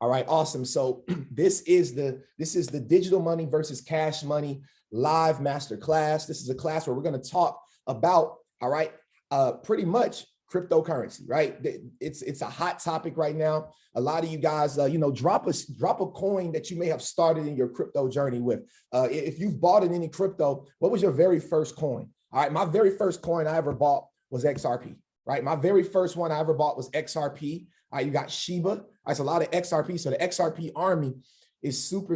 All right, awesome. So this is the digital money versus cash money live master class. This is a class where we're going to talk about, all right, pretty much cryptocurrency, right? It's a hot topic right now. A lot of you guys, drop a coin that you may have started in your crypto journey with. If you've bought in any crypto, what was your very first coin? All right, my very first coin I ever bought was XRP, right? My very first one I ever bought was XRP. All right, you got Shiba. That's a lot of XRP. So the XRP army is super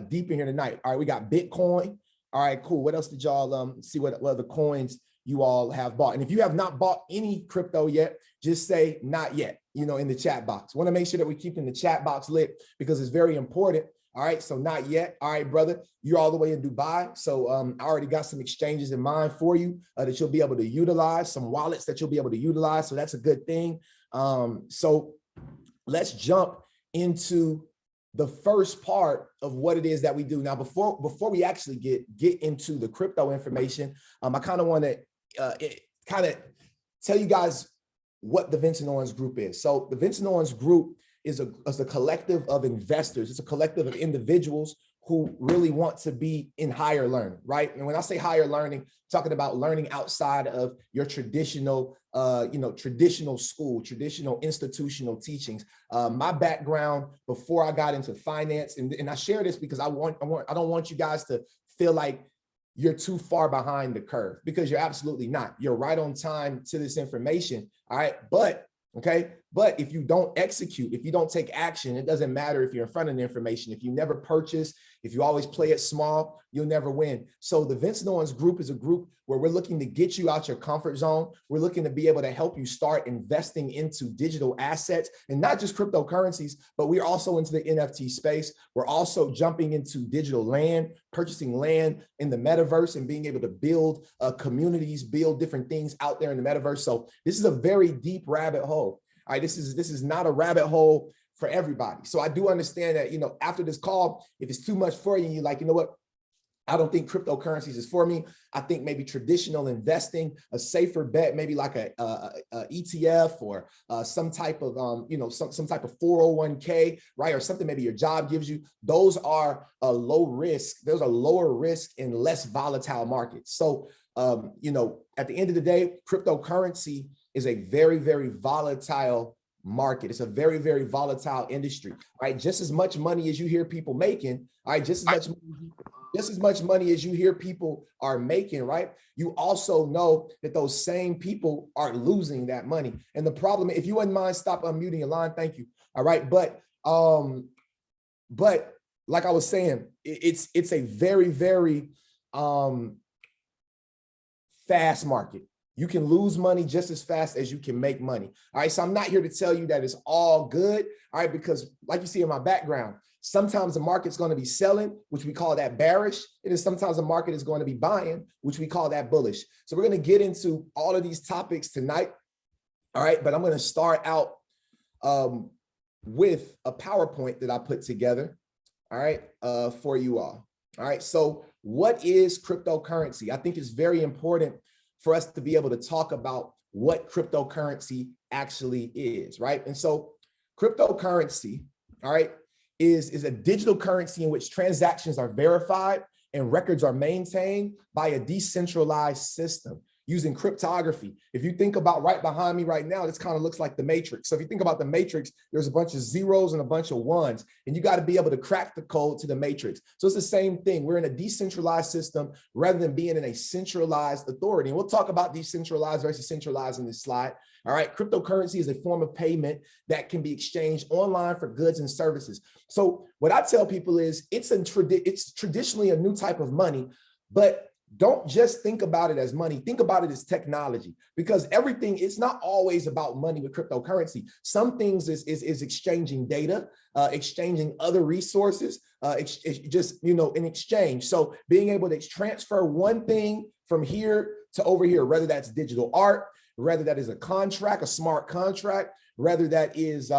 deep in here tonight. All right, we got Bitcoin. All right, cool. What else did y'all see? What other coins you all have bought? And if you have not bought any crypto yet, just say not yet, in the chat box. Want to make sure that we're keeping the chat box lit because it's very important. All right, so not yet. All right, brother, you're all the way in Dubai. So I already got some exchanges in mind for you that you'll be able to utilize, some wallets that you'll be able to utilize. So that's a good thing. So let's jump into the first part of what it is that we do. Now, before we actually get into the crypto information, I kind of want to tell you guys what the Vincent Owens Group is. So the Vincent Owens Group is a collective of investors. It's a collective of individuals who really want to be in higher learning, right? And when I say higher learning, I'm talking about learning outside of your traditional, traditional school, traditional institutional teachings. My background before I got into finance, and I share this because I don't want you guys to feel like you're too far behind the curve, because you're absolutely not. You're right on time to this information, all right? But if you don't execute, if you don't take action, it doesn't matter if you're in front of the information. If you never purchase, if you always play it small, you'll never win. So the Vincent Owens Group is a group where we're looking to get you out your comfort zone. We're looking to be able to help you start investing into digital assets, and not just cryptocurrencies, but we're also into the NFT space. We're also jumping into digital land, purchasing land in the metaverse and being able to build communities, build different things out there in the metaverse. So this is a very deep rabbit hole. All right, this is not a rabbit hole for everybody. So I do understand that, after this call, if it's too much for you, you're like, you know what? I don't think cryptocurrencies is for me. I think maybe traditional investing, a safer bet, maybe like a ETF or some type of, some type of 401k, right? Or something maybe your job gives you. Those are a low risk. Those are lower risk and less volatile markets. So, at the end of the day, cryptocurrency is a very, very volatile market. It's a very, very volatile industry, right? Just as much money as you hear people making, all right, just as much money as you hear people are making, right? You also know that those same people are losing that money. And the problem, if you wouldn't mind, stop unmuting your line, thank you. All right, but like I was saying, it's a very, very fast market. You can lose money just as fast as you can make money. All right, so I'm not here to tell you that it's all good, all right, because like you see in my background, sometimes the market's going to be selling, which we call that bearish. It is sometimes the market is going to be buying, which we call that bullish. So we're going to get into all of these topics tonight, all right, but I'm going to start out with a PowerPoint that I put together, all right, for you all. All right, so what is cryptocurrency? I think it's very important for us to be able to talk about what cryptocurrency actually is, right? And so cryptocurrency, all right, is a digital currency in which transactions are verified and records are maintained by a decentralized system using cryptography. If you think about right behind me right now, this kind of looks like the Matrix. So if you think about the Matrix, there's a bunch of zeros and a bunch of ones, and you got to be able to crack the code to the Matrix. So it's the same thing. We're in a decentralized system rather than being in a centralized authority. And we'll talk about decentralized versus centralized in this slide. All right, cryptocurrency is a form of payment that can be exchanged online for goods and services. So what I tell people is it's traditionally a new type of money, but don't just think about it as money. Think about it as technology, because everything, it's not always about money with cryptocurrency. Some things is exchanging data, exchanging other resources, just, in exchange. So being able to transfer one thing from here to over here, whether that's digital art, whether that is a contract, a smart contract, whether that is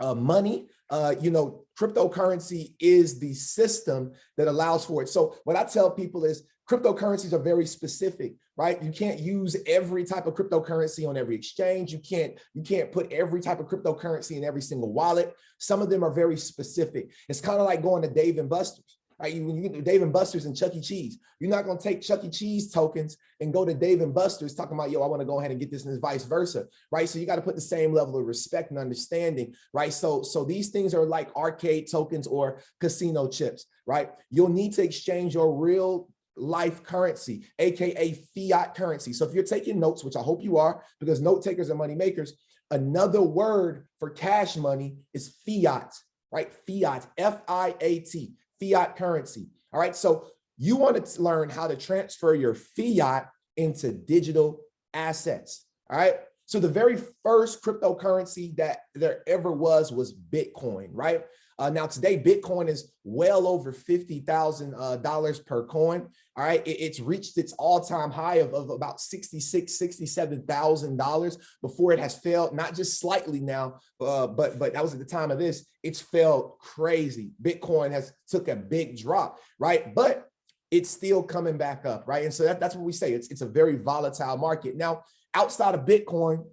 money, cryptocurrency is the system that allows for it. So what I tell people is cryptocurrencies are very specific, right? You can't use every type of cryptocurrency on every exchange. You can't put every type of cryptocurrency in every single wallet. Some of them are very specific. It's kind of like going to Dave and Buster's. Right, when you get to Dave and Buster's and Chuck E. Cheese, you're not going to take Chuck E. Cheese tokens and go to Dave and Buster's talking about, yo, I want to go ahead and get this, and vice versa, right? So you got to put the same level of respect and understanding, right? So these things are like arcade tokens or casino chips, right? You'll need to exchange your real life currency, AKA fiat currency. So if you're taking notes, which I hope you are, because note takers are money makers, another word for cash money is fiat, right? Fiat, F-I-A-T. Fiat currency. All right. So you want to learn how to transfer your fiat into digital assets. All right. So the very first cryptocurrency that there ever was Bitcoin, right? Now today, Bitcoin is well over $50,000 per coin. All right. It's reached its all-time high of about $67,000 before it has failed, not just slightly now, but that was at the time of this. It's failed crazy. Bitcoin has took a big drop, right? But it's still coming back up, right? And so that's what we say. It's a very volatile market. Now, outside of Bitcoin,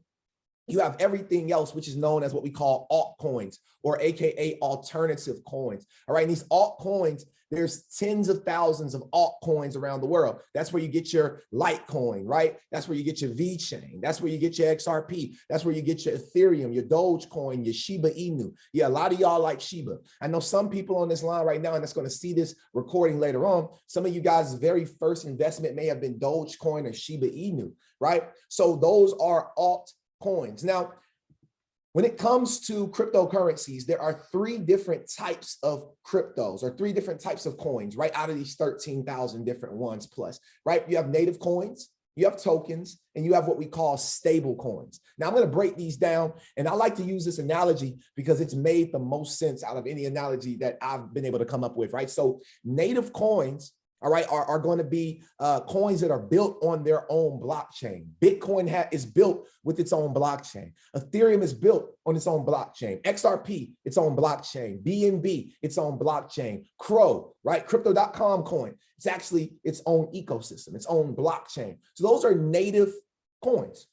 you have everything else, which is known as what we call altcoins, or AKA alternative coins. All right. And these altcoins, there's tens of thousands of altcoins around the world. That's where you get your Litecoin, right? That's where you get your VeChain. That's where you get your XRP. That's where you get your Ethereum, your Dogecoin, your Shiba Inu. Yeah, a lot of y'all like Shiba. I know some people on this line right now, and that's going to see this recording later on. Some of you guys' very first investment may have been Dogecoin or Shiba Inu, right? So those are altcoins. Now, when it comes to cryptocurrencies, there are three different types of cryptos, or three different types of coins, right? Out of these 13,000 different ones plus, right? You have native coins, you have tokens, and you have what we call stable coins. Now I'm going to break these down, and I like to use this analogy because it's made the most sense out of any analogy that I've been able to come up with, right? So native coins, all right, are going to be coins that are built on their own blockchain. Bitcoin is built with its own blockchain. Ethereum is built on its own blockchain. XRP, its own blockchain. BNB, its own blockchain. Crow, right? Crypto.com coin. It's actually its own ecosystem, its own blockchain. So those are native coins.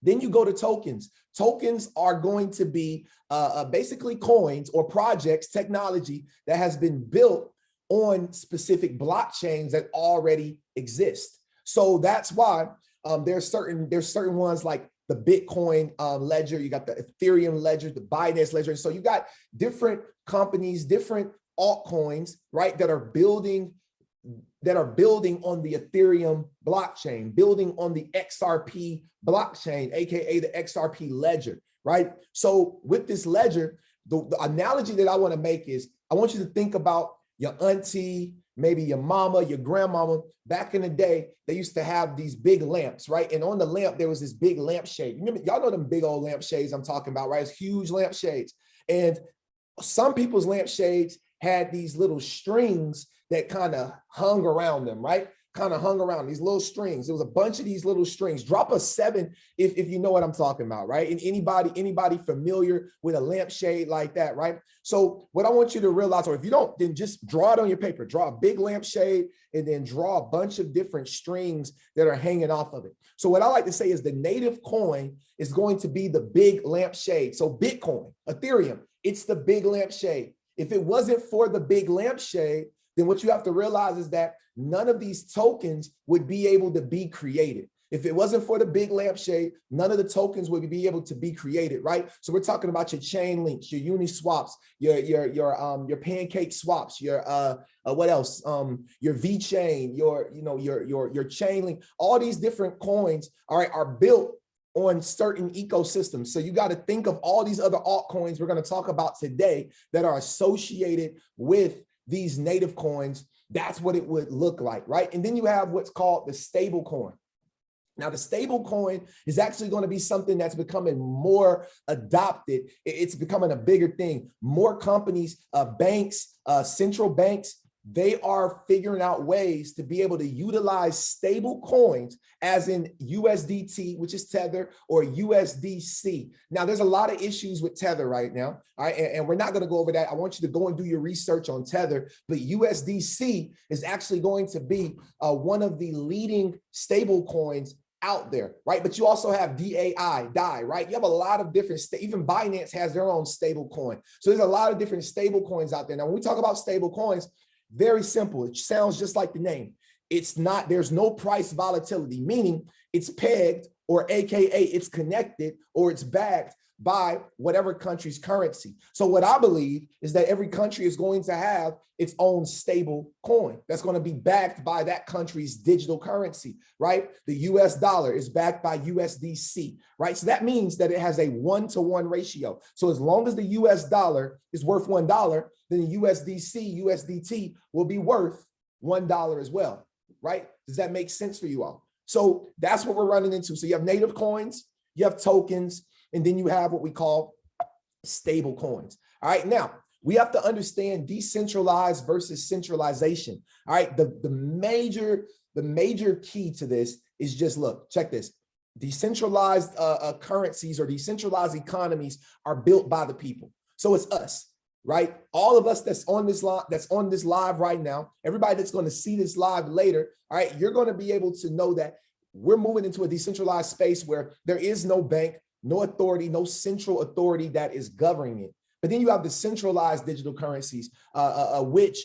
Then you go to tokens. Tokens are going to be basically coins or projects, technology that has been built on specific blockchains that already exist. So that's why there's certain ones like the Bitcoin ledger, you got the Ethereum ledger, the Binance ledger. So you got different companies, different altcoins, right, that are building on the Ethereum blockchain, building on the XRP blockchain, aka the XRP ledger, right? So with this ledger, the analogy that I want to make is I want you to think about your auntie, maybe your mama, your grandmama. Back in the day, they used to have these big lamps, right? And on the lamp, there was this big lampshade. Remember, y'all know them big old lampshades I'm talking about, right? It's huge lampshades. And some people's lampshades had these little strings that kind of hung around them, right? Kind of hung around these little strings. There was a bunch of these little strings. Drop a 7 if you know what I'm talking about, right? And anybody familiar with a lampshade like that, right? So what I want you to realize, or if you don't, then just draw it on your paper. Draw a big lampshade and then draw a bunch of different strings that are hanging off of it. So what I like to say is the native coin is going to be the big lampshade. So Bitcoin, Ethereum, it's the big lampshade. If it wasn't for the big lampshade, then what you have to realize is that none of these tokens would be able to be created. If it wasn't for the big lampshade, none of the tokens would be able to be created, right? So we're talking about your chain links, your Uniswaps, your pancake swaps, your what else? Your VeChain, your chain link. All these different coins, all right, are built on certain ecosystems. So you got to think of all these other altcoins we're going to talk about today that are associated with these native coins. That's what it would look like, right? And then you have what's called the stable coin. Now, the stable coin is actually going to be something that's becoming more adopted. It's becoming a bigger thing. More companies, banks, central banks, they are figuring out ways to be able to utilize stable coins, as in USDT, which is Tether, or USDC. Now, there's a lot of issues with Tether right now, all right, and we're not going to go over that. I want you to go and do your research on Tether, but USDC is actually going to be one of the leading stable coins out there, right? But you also have DAI, right? You have a lot of different, even Binance has their own stable coin. So there's a lot of different stable coins out there. Now, when we talk about stable coins, very simple. It sounds just like the name. It's not, there's no price volatility, meaning it's pegged, or AKA it's connected, or it's backed by whatever country's currency. So what I believe is that every country is going to have its own stable coin that's going to be backed by that country's digital currency, right? The US dollar is backed by USDC, right? So that means that it has a 1-to-1 ratio. So as long as the US dollar is worth $1, then the USDC, USDT will be worth $1 as well, right? Does that make sense for you all? So that's what we're running into. So you have native coins, you have tokens, and then you have what we call stable coins. All right, now we have to understand decentralized versus centralization. All right, the major key to this is just, look, check this. Decentralized currencies or decentralized economies are built by the people. So it's us, right? All of us that's on this live right now, everybody that's going to see this live later, all right, you're going to be able to know that we're moving into a decentralized space where there is no bank, no authority, no central authority that is governing it. But then you have the centralized digital currencies, which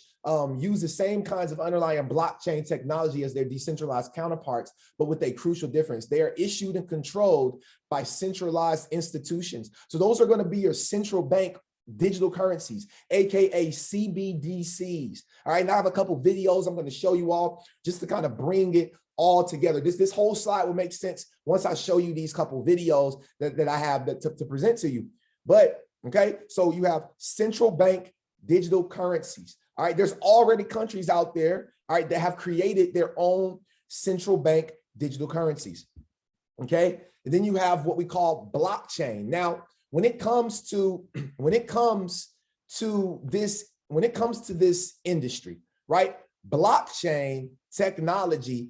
use the same kinds of underlying blockchain technology as their decentralized counterparts, but with a crucial difference. They are issued and controlled by centralized institutions. So those are going to be your central bank digital currencies, AKA CBDCs. All right, now I have a couple videos I'm going to show you all just to kind of bring it all together. This whole slide will make sense once I show you these couple videos that I have to present to you. But okay, so you have central bank digital currencies. All right, there's already countries out there, all right, that have created their own central bank digital currencies. Okay, and then you have what we call blockchain. Now, when it comes to this industry, right? Blockchain technology,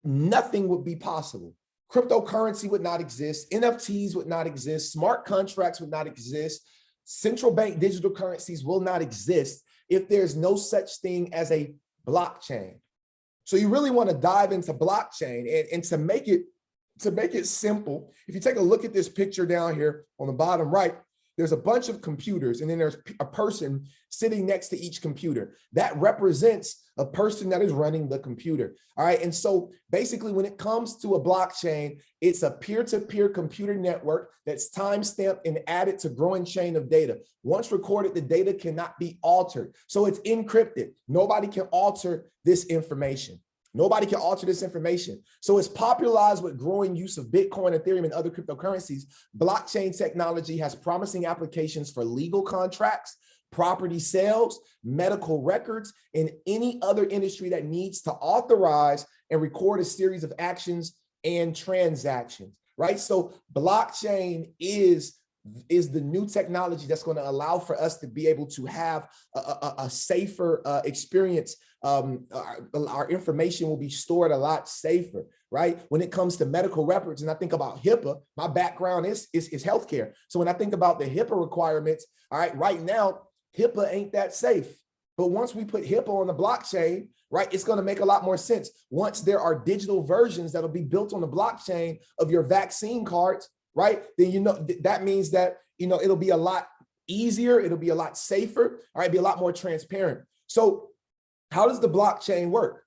nothing would be possible. Cryptocurrency would not exist. NFTs would not exist. Smart contracts would not exist. Central bank digital currencies will not exist if there's no such thing as a blockchain. So you really want to dive into blockchain, and to make it simple, if you take a look at this picture down here on the bottom right, there's a bunch of computers, and then there's a person sitting next to each computer. That represents a person that is running the computer. All right. And so basically, when it comes to a blockchain, it's a peer-to-peer computer network that's time-stamped and added to growing chain of data. Once recorded, the data cannot be altered. So it's encrypted. Nobody can alter this information. Nobody can alter this information. So it's popularized with growing use of Bitcoin, Ethereum, and other cryptocurrencies. Blockchain technology has promising applications for legal contracts, property sales, medical records, and any other industry that needs to authorize and record a series of actions and transactions, right? So blockchain is the new technology that's going to allow for us to be able to have a safer experience. Our information will be stored a lot safer, right? When it comes to medical records, and I think about HIPAA, my background is healthcare. So when I think about the HIPAA requirements, all right, right now, HIPAA ain't that safe. But once we put HIPAA on the blockchain, right, it's going to make a lot more sense. Once there are digital versions that'll be built on the blockchain of your vaccine cards, right, then you know that means that, you know, it'll be a lot easier, it'll be a lot safer, all right, be a lot more transparent. So how does the blockchain work?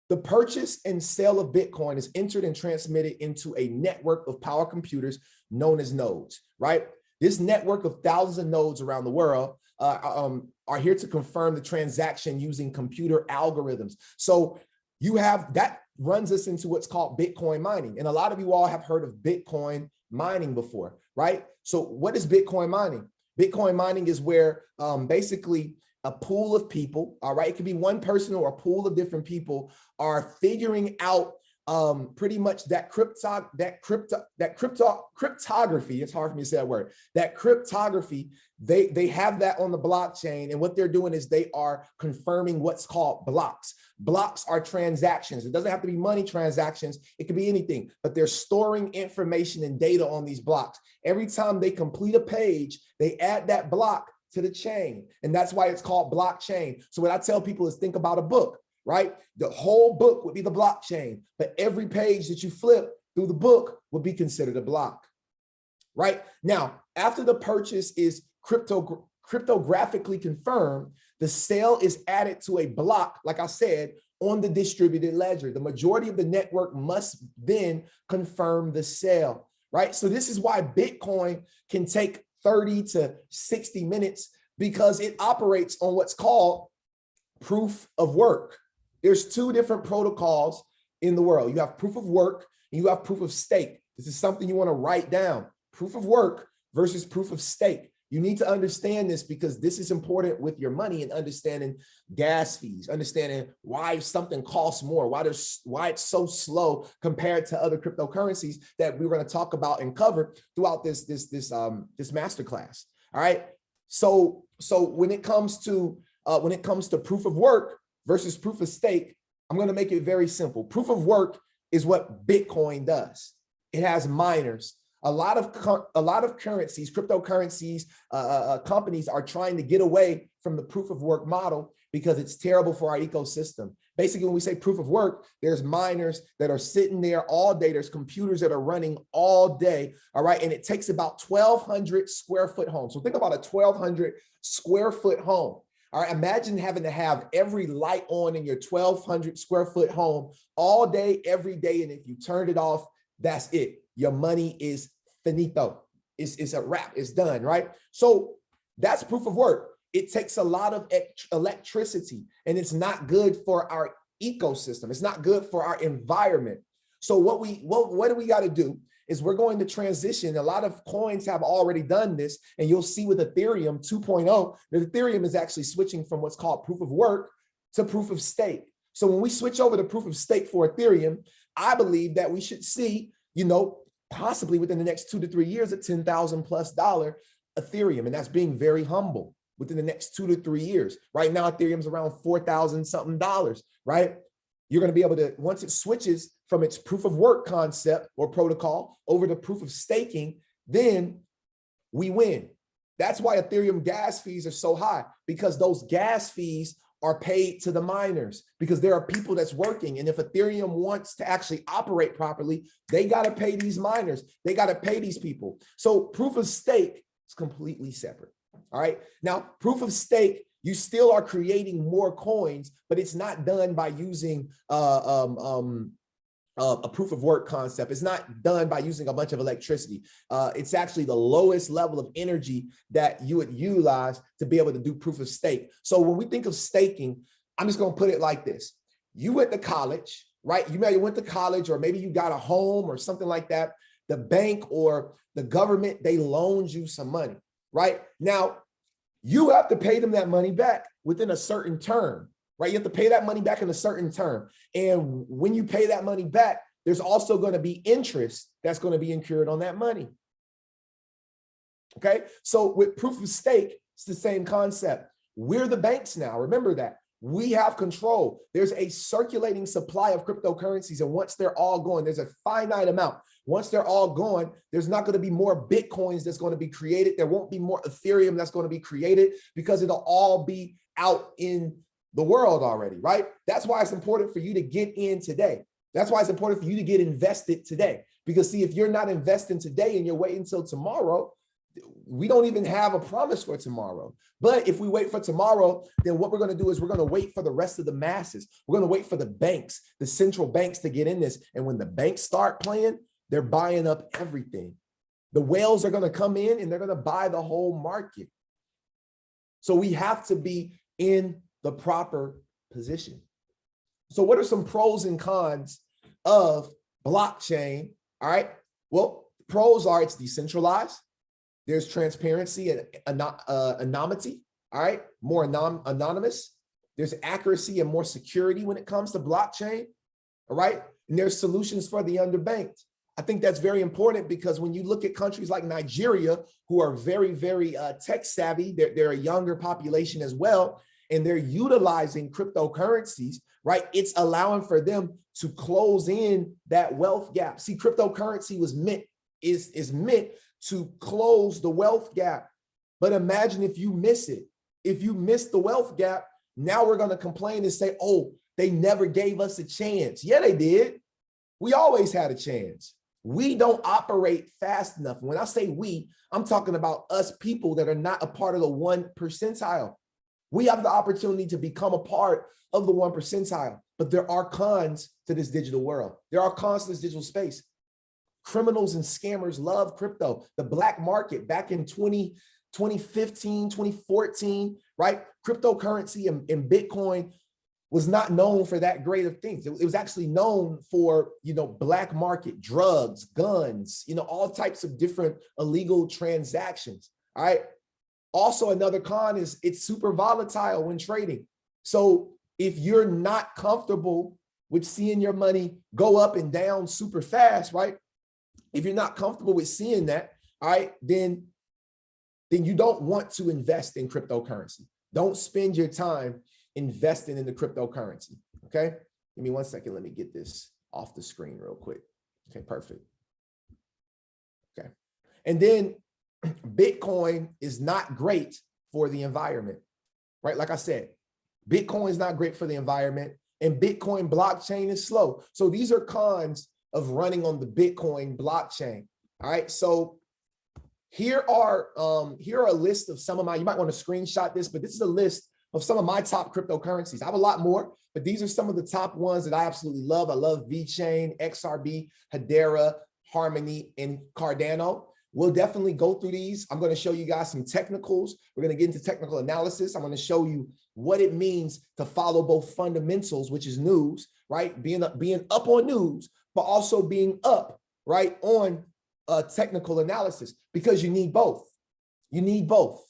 The purchase and sale of Bitcoin is entered and transmitted into a network of power computers known as nodes, right? This network of thousands of nodes around the world are here to confirm the transaction using computer algorithms. So you have, that runs us into what's called Bitcoin mining. And a lot of you all have heard of Bitcoin mining before, right? So what is Bitcoin mining? Bitcoin mining is where basically a pool of people, all right, it could be one person or a pool of different people, are figuring out pretty much that cryptography, it's hard for me to say that word, that cryptography, they have that on the blockchain. And what they're doing is they are confirming what's called blocks. Blocks are transactions. It doesn't have to be money transactions. It could be anything, but they're storing information and data on these blocks. Every time they complete a page, they add that block to the chain. And that's why it's called blockchain. So what I tell people is think about a book, right? The whole book would be the blockchain, but every page that you flip through the book would be considered a block, right? Now, after the purchase is cryptographically confirmed, the sale is added to a block, like I said, on the distributed ledger. The majority of the network must then confirm the sale, right? So this is why Bitcoin can take 30 to 60 minutes, because it operates on what's called proof of work. There's two different protocols in the world. You have proof of work and you have proof of stake. This is something you want to write down. Proof of work versus proof of stake. You need to understand this because this is important with your money and understanding gas fees, understanding why something costs more, why it's so slow compared to other cryptocurrencies that we're going to talk about and cover throughout this masterclass. All right. So when it comes to proof of work versus proof of stake, I'm going to make it very simple. Proof of work is what Bitcoin does. It has miners. A lot of currencies, cryptocurrencies, companies are trying to get away from the proof of work model because it's terrible for our ecosystem. Basically, when we say proof of work, there's miners that are sitting there all day. There's computers that are running all day. All right. And it takes about 1,200 square foot home. So think about a 1,200 square foot home. All right. Imagine having to have every light on in your 1,200 square foot home all day, every day. And if you turned it off, that's it. Your money is finito. It's a wrap. It's done, right? So that's proof of work. It takes a lot of electricity, and it's not good for our ecosystem. It's not good for our environment. So what do we got to do is we're going to transition. A lot of coins have already done this, and you'll see with Ethereum 2.0 that Ethereum is actually switching from what's called proof of work to proof of stake. So when we switch over to proof of stake for Ethereum, I believe that we should see, possibly within the next 2 to 3 years, a $10,000+ Ethereum. And that's being very humble within the next 2 to 3 years. Right now, Ethereum's around $4,000 something, right? You're going to be able to, once it switches from its proof of work concept or protocol over to proof of staking, then we win. That's why Ethereum gas fees are so high, because those gas fees are paid to the miners, because there are people that's working. And if Ethereum wants to actually operate properly, they got to pay these miners. They got to pay these people. So proof of stake is completely separate. All right. Now, proof of stake, you still are creating more coins, but it's not done by using a proof of work concept. It's not done by using a bunch of electricity. It's actually the lowest level of energy that you would utilize to be able to do proof of stake. So when we think of staking, I'm just going to put it like this. You went to college, right? You may went to college, or maybe you got a home or something like that. The bank or the government, they loaned you some money, right? Now, you have to pay them that money back within a certain term. Right? You have to pay that money back in a certain term. And when you pay that money back, there's also going to be interest that's going to be incurred on that money. Okay. So with proof of stake, it's the same concept. We're the banks now. Remember that. We have control. There's a circulating supply of cryptocurrencies. And once they're all gone, there's a finite amount. Once they're all gone, there's not going to be more Bitcoins that's going to be created. There won't be more Ethereum that's going to be created, because it'll all be out in the world already, right? That's why it's important for you to get in today. That's why it's important for you to get invested today. Because see, if you're not investing today and you're waiting until tomorrow, we don't even have a promise for tomorrow. But if we wait for tomorrow, then what we're going to do is we're going to wait for the rest of the masses. We're going to wait for the banks, the central banks, to get in this. And when the banks start playing, they're buying up everything. The whales are going to come in and they're going to buy the whole market. So we have to be in the proper position. So what are some pros and cons of blockchain? All right. Well, pros are it's decentralized. There's transparency and anonymity. All right. More anonymous. There's accuracy and more security when it comes to blockchain. All right. And there's solutions for the underbanked. I think that's very important because when you look at countries like Nigeria, who are very, very tech savvy, they're a younger population as well, and they're utilizing cryptocurrencies, right? It's allowing for them to close in that wealth gap. See, cryptocurrency is meant to close the wealth gap. But imagine if you miss it. If you miss the wealth gap, now we're going to complain and say, oh, they never gave us a chance. Yeah, they did. We always had a chance. We don't operate fast enough. When I say we, I'm talking about us people that are not a part of the 1 percentile. We have the opportunity to become a part of the 1 percentile, but there are cons to this digital world. There are cons to this digital space. Criminals and scammers love crypto. The black market back in 2015, 2014, right? Cryptocurrency and Bitcoin was not known for that great of things. It was actually known for, black market, drugs, guns, all types of different illegal transactions, all right? Also, another con is it's super volatile when trading. So if you're not comfortable with seeing your money go up and down super fast, right? If you're not comfortable with seeing that, all right, then you don't want to invest in cryptocurrency. Don't spend your time investing in the cryptocurrency, okay? Give me 1 second. Let me get this off the screen real quick. Okay, perfect. Okay. And then Bitcoin is not great for the environment, right? Like I said, Bitcoin is not great for the environment, and Bitcoin blockchain is slow. So these are cons of running on the Bitcoin blockchain, all right? So here are a list of some of my, you might want to screenshot this, but this is a list of some of my top cryptocurrencies. I have a lot more, but these are some of the top ones that I absolutely love. I love VeChain, XRP, Hedera, Harmony, and Cardano. We'll definitely go through these. I'm going to show you guys some technicals. We're going to get into technical analysis. I'm going to show you what it means to follow both fundamentals, which is news, right? Being up on news, but also being up, right, on technical analysis, because you need both. You need both,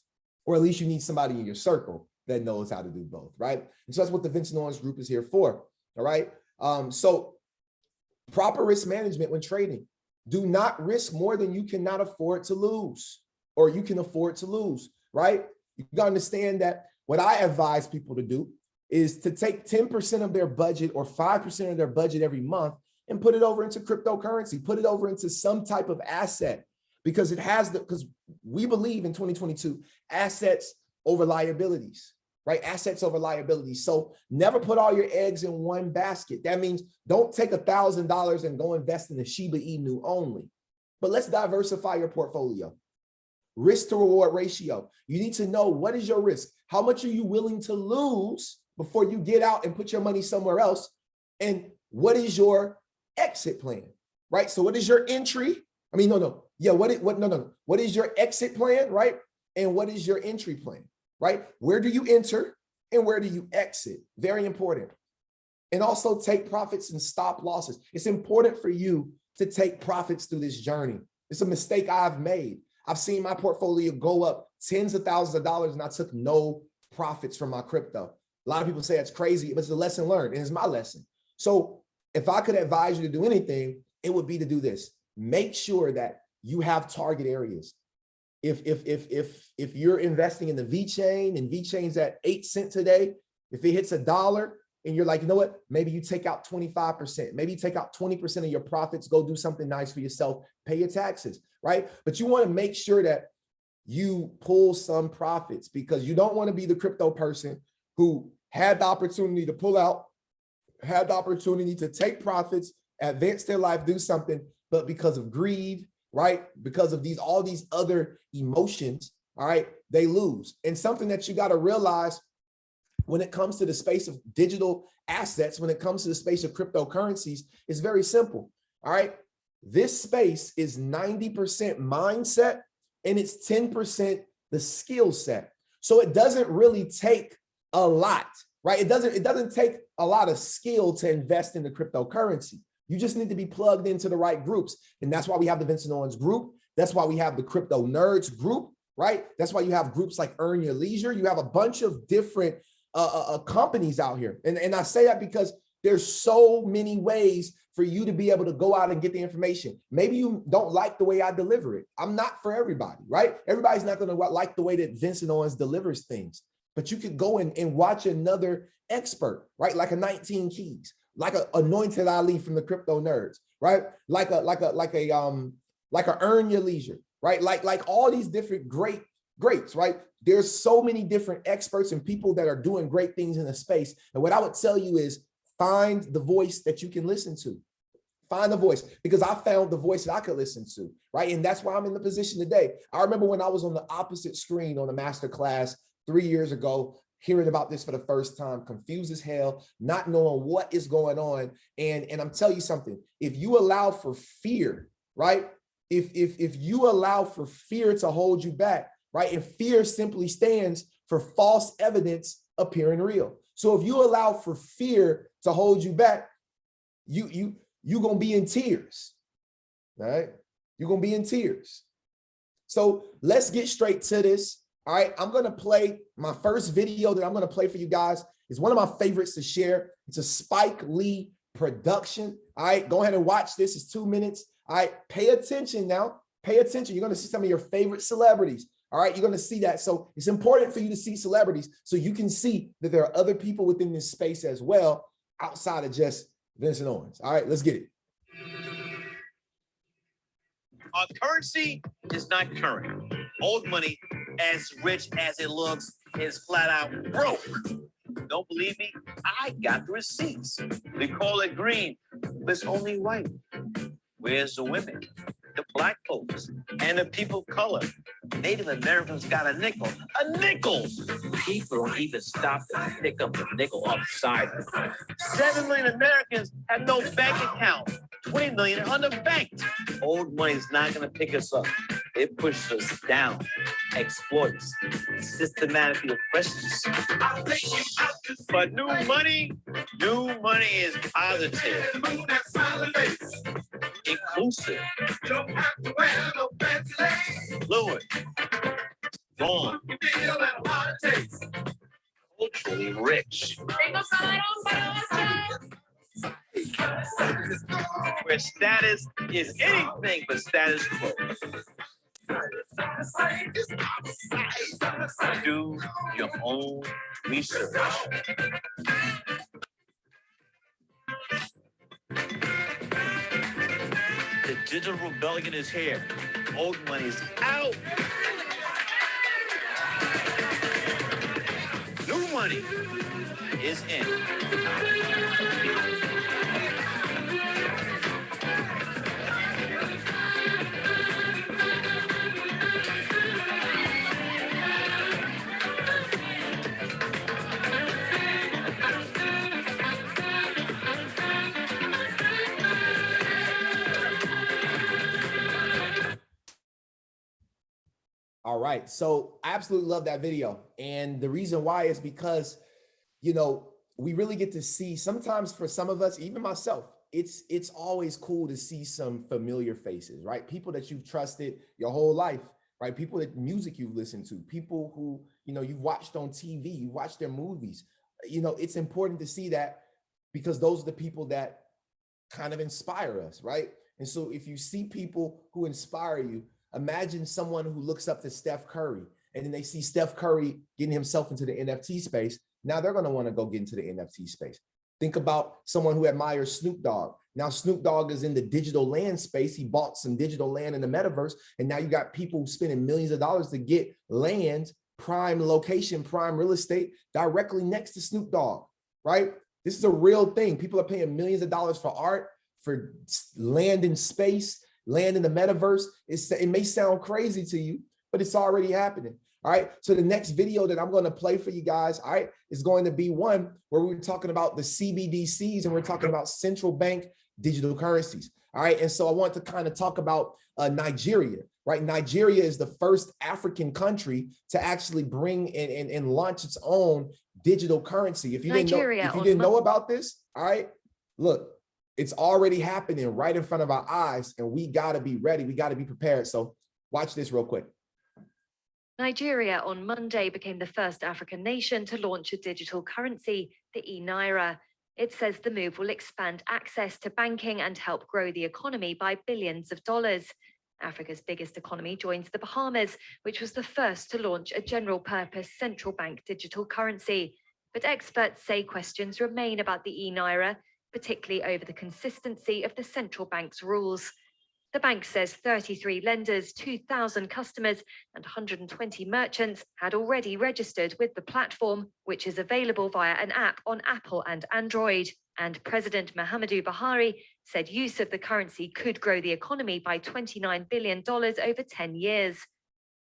or at least you need somebody in your circle that knows how to do both, right? And so that's what the Vincent Owens Group is here for, all right? So proper risk management when trading. Do not risk more than you cannot afford to lose, or you can afford to lose, right? You gotta understand that what I advise people to do is to take 10% of their budget or 5% of their budget every month and put it over into cryptocurrency, put it over into some type of asset, because because we believe in 2022, assets over liabilities, right? Assets over liabilities. So never put all your eggs in one basket. That means don't take $1,000 and go invest in the Shiba Inu only, but let's diversify your portfolio. Risk to reward ratio. You need to know, what is your risk? How much are you willing to lose before you get out and put your money somewhere else? And what is your exit plan, right? So what is your entry? I mean, what is your exit plan, right? And what is your entry plan, right? Where do you enter and where do you exit? Very important. And also take profits and stop losses. It's important for you to take profits through this journey. It's a mistake I've made. I've seen my portfolio go up tens of thousands of dollars and I took no profits from my crypto. A lot of people say it's crazy, but it's a lesson learned, and it's my lesson. So if I could advise you to do anything, it would be to do this. Make sure that you have target areas. If you're investing in the VeChain and VeChain's at 8 cents today, if it hits $1 and you're like, you know what, maybe you take out 25%, maybe you take out 20% of your profits, go do something nice for yourself, pay your taxes, right? But you want to make sure that you pull some profits, because you don't want to be the crypto person who had the opportunity to pull out, had the opportunity to take profits, advance their life, do something, but because of greed, right? Because of all these other emotions, all right, they lose. And something that you got to realize when it comes to the space of digital assets, when it comes to the space of cryptocurrencies, is very simple, all right? This space is 90% mindset and it's 10% the skill set. So it doesn't really take a lot, right? It doesn't take a lot of skill to invest in the cryptocurrency. You just need to be plugged into the right groups. And that's why we have the Vincent Owens Group. That's why we have the Crypto Nerds Group, right? That's why you have groups like Earn Your Leisure. You have a bunch of different companies out here. And I say that because there's so many ways for you to be able to go out and get the information. Maybe you don't like the way I deliver it. I'm not for everybody, right? Everybody's not going to like the way that Vincent Owens delivers things, but you could go and watch another expert, right? Like a 19 Keys, like a Anointed Ali from the Crypto Nerds, right? Like a Earn Your Leisure, right? Like all these different greats, right? There's so many different experts and people that are doing great things in the space. And what I would tell you is find the voice that you can listen to. Find the voice, because I found the voice that I could listen to, right? And that's why I'm in the position today. I remember when I was on the opposite screen on a master class 3 years ago, hearing about this for the first time, confused as hell, not knowing what is going on. And I'm telling you something, if you allow for fear, right? If you allow for fear to hold you back, right? And fear simply stands for false evidence appearing real. So if you allow for fear to hold you back, you're gonna be in tears, right? You're gonna be in tears. So let's get straight to this. All right, I'm gonna play my first video that I'm gonna play for you guys. It's one of my favorites to share. It's a Spike Lee production. All right, go ahead and watch this. It's 2 minutes. All right, pay attention now. Pay attention. You're gonna see some of your favorite celebrities. All right, you're gonna see that. So it's important for you to see celebrities so you can see that there are other people within this space as well, outside of just Vincent Owens. All right, let's get it. Our currency is not current. Old money, as rich as it looks, is flat out broke. Don't believe me? I got the receipts. We call it green, but it's only white. Where's the women, the black folks, and the people of color? Native Americans got a nickel. A nickel! People don't even stop to pick up the nickel upside. 7 million Americans have no bank account. 20 million are underbanked. Old money's not gonna pick us up. It pushes us down, exploits, systematically oppresses us. But new money is positive, inclusive, fluid, born, culturally rich. Where status is anything but status quo. Do your own research. The digital rebellion is here. Old money's out. New money is in. All right, so I absolutely love that video. And the reason why is because, you know, we really get to see, sometimes for some of us, even myself, it's always cool to see some familiar faces, right? People that you've trusted your whole life, right? People that music you've listened to, people who, you know, you've watched on TV, you watched their movies. You know, it's important to see that because those are the people that kind of inspire us, right? And so if you see people who inspire you, imagine someone who looks up to Steph Curry and then they see Steph Curry getting himself into the NFT space. Now they're going to want to go get into the NFT space. Think about someone who admires Snoop Dogg. Now Snoop Dogg is in the digital land space. He bought some digital land in the metaverse. And now you got people spending millions of dollars to get land, prime location, prime real estate directly next to Snoop Dogg, right? This is a real thing. People are paying millions of dollars for art, for land in space, land in the metaverse. It may sound crazy to you, but it's already happening. All right. So the next video that I'm going to play for you guys, all right, is going to be one where we're talking about the CBDCs and we're talking about central bank digital currencies. All right. And so I want to kind of talk about Nigeria, right? Nigeria is the first African country to actually bring and launch its own digital currency. If you didn't know about this, all right, look, it's already happening right in front of our eyes and we got to be ready. We got to be prepared. So watch this real quick. Nigeria on Monday became the first African nation to launch a digital currency, the e-Naira. It says the move will expand access to banking and help grow the economy by billions of dollars. Africa's biggest economy joins the Bahamas, which was the first to launch a general-purpose central bank digital currency. But experts say questions remain about the e-Naira, particularly over the consistency of the central bank's rules. The bank says 33 lenders, 2,000 customers, and 120 merchants had already registered with the platform, which is available via an app on Apple and Android. And President Muhammadu Buhari said use of the currency could grow the economy by $29 billion over 10 years.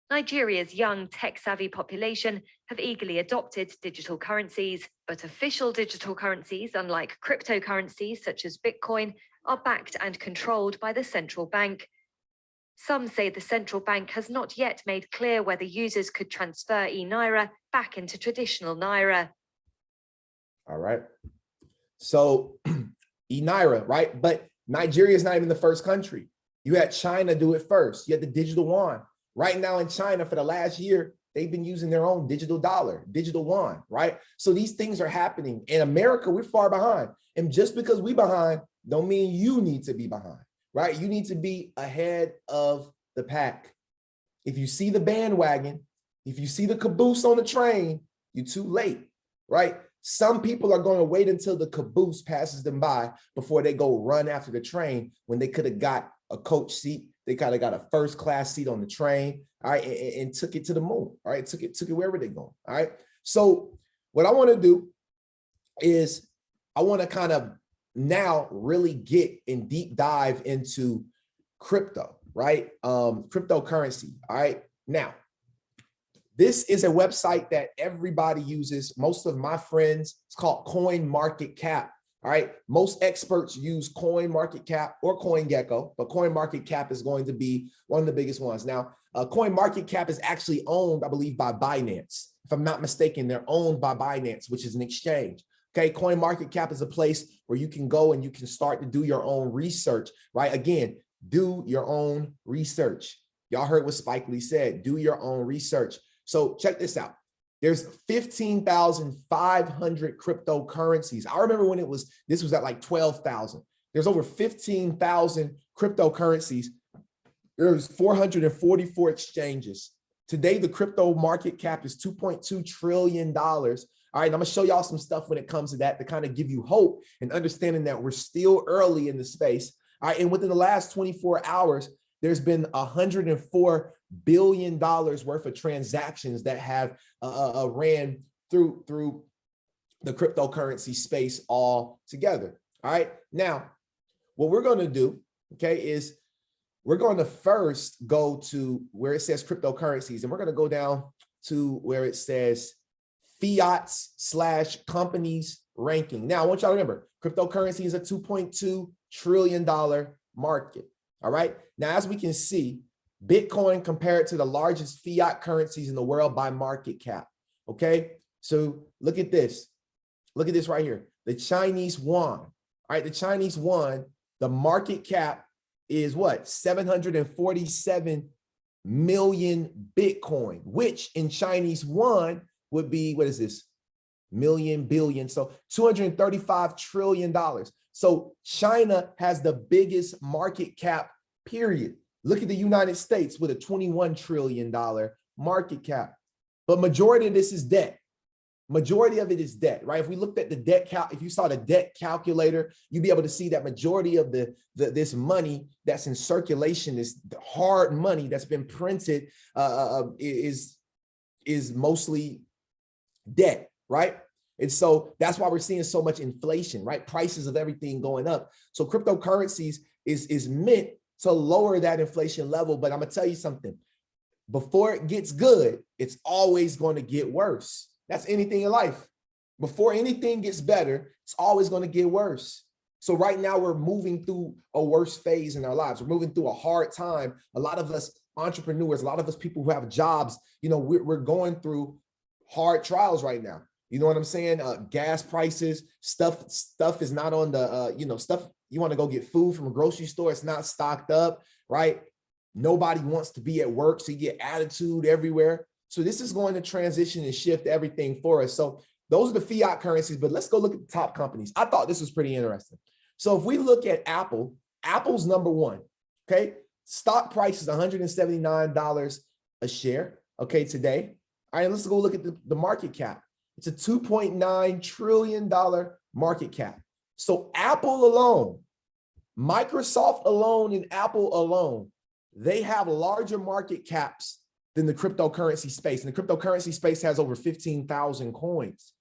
Nigeria's young, tech-savvy population have eagerly adopted digital currencies, but official digital currencies, unlike cryptocurrencies such as Bitcoin, are backed and controlled by the central bank. Some say the central bank has not yet made clear whether users could transfer e-Naira back into traditional Naira. All right. So e-Naira, right? But Nigeria is not even the first country. You had China do it first. You had the digital yuan. Right now in China for the last year, they've been using their own digital dollar, digital yuan, right? So these things are happening. In America, we're far behind. And just because we're behind, don't mean you need to be behind, right? You need to be ahead of the pack. If you see the bandwagon, if you see the caboose on the train, you're too late, right? Some people are going to wait until the caboose passes them by before they go run after the train when they could have got a coach seat. They kind of got a first class seat on the train, all right, and took it to the moon, all right, took it wherever they're going, all right? So what I want to do is I want to kind of now really get in deep dive into crypto, right? Cryptocurrency, all right? Now, this is a website that everybody uses. Most of my friends, it's called CoinMarketCap. All right, most experts use CoinMarketCap or CoinGecko, but CoinMarketCap is going to be one of the biggest ones. Now, CoinMarketCap is actually owned, I believe, by Binance. If I'm not mistaken, they're owned by Binance, which is an exchange. Okay, CoinMarketCap is a place where you can go and you can start to do your own research, right? Again, do your own research. Y'all heard what Spike Lee said, do your own research. So check this out. There's 15,500 cryptocurrencies. I remember when this was at like 12,000. There's over 15,000 cryptocurrencies. There's 444 exchanges. Today, the crypto market cap is $2.2 trillion. All right, I'm gonna show y'all some stuff when it comes to that to kind of give you hope and understanding that we're still early in the space. All right, and within the last 24 hours, there's been $104 billion worth of transactions that have ran through the cryptocurrency space all together. All right. Now, what we're going to do, okay, is we're going to first go to where it says cryptocurrencies, and we're going to go down to where it says fiats/companies ranking. Now, I want y'all to remember, cryptocurrency is a $2.2 trillion market. All right. Now, as we can see, Bitcoin compared to the largest fiat currencies in the world by market cap. Okay. So look at this. Look at this right here. The Chinese yuan. All right. The Chinese yuan, the market cap is what? 747 million Bitcoin, which in Chinese yuan would be, what is this? Million, billion. So $235 trillion. So China has the biggest market cap, period. Look at the United States with a $21 trillion market cap. But majority of this is debt. Majority of it is debt, right? If we looked at the debt if you saw the debt calculator, you'd be able to see that majority of this money that's in circulation, this hard money that's been printed, is mostly debt, right? And so that's why we're seeing so much inflation, right? Prices of everything going up. So cryptocurrencies is meant to lower that inflation level. But I'm gonna tell you something, before it gets good, it's always going to get worse. That's anything in life. Before anything gets better, it's always going to get worse. So right now we're moving through a worse phase in our lives. We're moving through a hard time. A lot of us entrepreneurs, a lot of us people who have jobs, you know, we're going through hard trials right now. You know what I'm saying? Gas prices, stuff is not on the, stuff, you want to go get food from a grocery store, it's not stocked up, right? Nobody wants to be at work, so you get attitude everywhere. So this is going to transition and shift everything for us. So Those are the fiat currencies, but let's go look at the top companies. I thought this was pretty interesting. So if we look at Apple, Apple's number one, okay? Stock price is $179 a share, okay, today. All right, let's go look at the market cap. It's a $2.9 trillion market cap. So Apple alone, Microsoft alone, and Apple alone, they have larger market caps than the cryptocurrency space. And the cryptocurrency space has over 15,000 coins.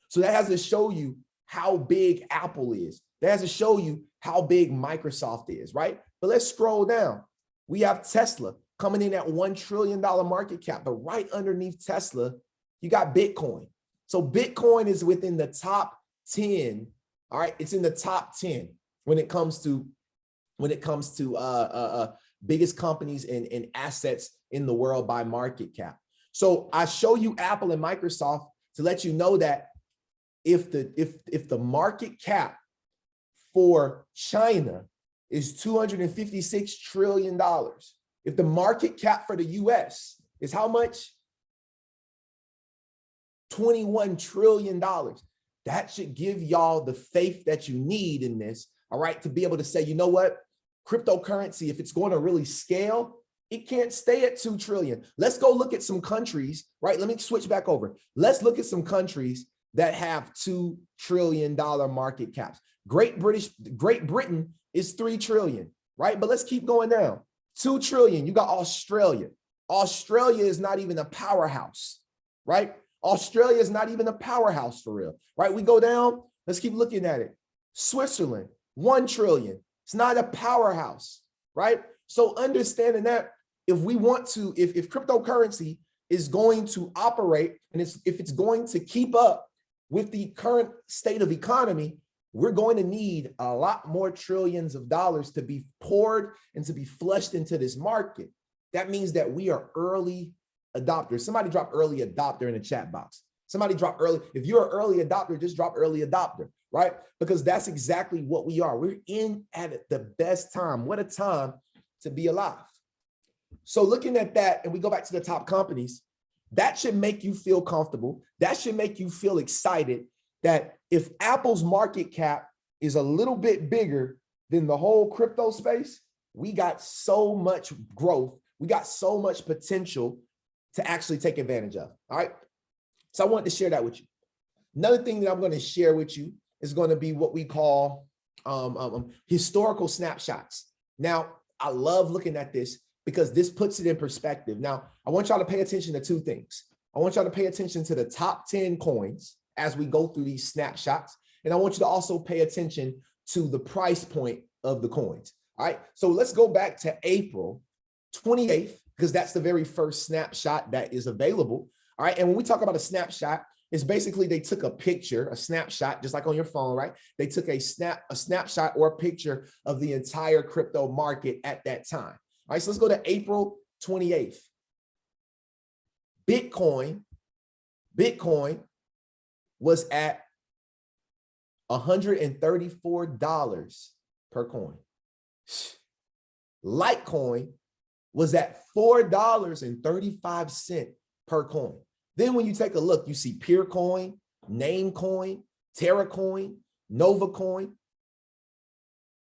So that has to show you how big Apple is. That has to show you how big Microsoft is, right? But let's scroll down. We have Tesla coming in at $1 trillion market cap, but right underneath Tesla, you got Bitcoin. So Bitcoin is within the top 10. All right, it's in the top 10 when it comes to biggest companies and assets in the world by market cap. So I show you Apple and Microsoft to let you know that if the market cap for China is $256 trillion, if the market cap for the US is how much? $21 trillion. That should give y'all the faith that you need in this, all right, to be able to say, you know what? Cryptocurrency, if it's going to really scale, it can't stay at 2 trillion. Let's go look at some countries, right? Let me switch back over. Let's look at some countries that have $2 trillion market caps. Great Britain is 3 trillion, right? But let's keep going down. 2 trillion, you got Australia. Australia is not even a powerhouse, right? Australia is not even a powerhouse for real, right? We go down, let's keep looking at it. Switzerland, 1 trillion. It's not a powerhouse, right? So understanding that if we want to, if cryptocurrency is going to operate and if it's going to keep up with the current state of economy, we're going to need a lot more trillions of dollars to be poured and to be flushed into this market. That means that we are early adopters. Somebody drop early adopter in the chat box. Somebody drop early. If you're an early adopter, just drop early adopter, right? Because that's exactly what we are. We're in at the best time. What a time to be alive. So looking at that, and we go back to the top companies, that should make you feel comfortable. That should make you feel excited that if Apple's market cap is a little bit bigger than the whole crypto space, we got so much growth. We got so much potential to actually take advantage of. All right. So I wanted to share that with you. Another thing that I'm going to share with you is going to be what we call historical snapshots. Now, I love looking at this because this puts it in perspective. Now, I want y'all to pay attention to two things. I want y'all to pay attention to the top 10 coins as we go through these snapshots. And I want you to also pay attention to the price point of the coins. All right. So let's go back to April 28th, because that's the very first snapshot that is available. All right. And when we talk about a snapshot, it's basically they took a picture, a snapshot, just like on your phone, right? They took a snapshot or a picture of the entire crypto market at that time. All right. So let's go to April 28th. Bitcoin was at $134 per coin. Litecoin was at $4.35 per coin. Then when you take a look, you see Peercoin, Namecoin, TerraCoin, NovaCoin.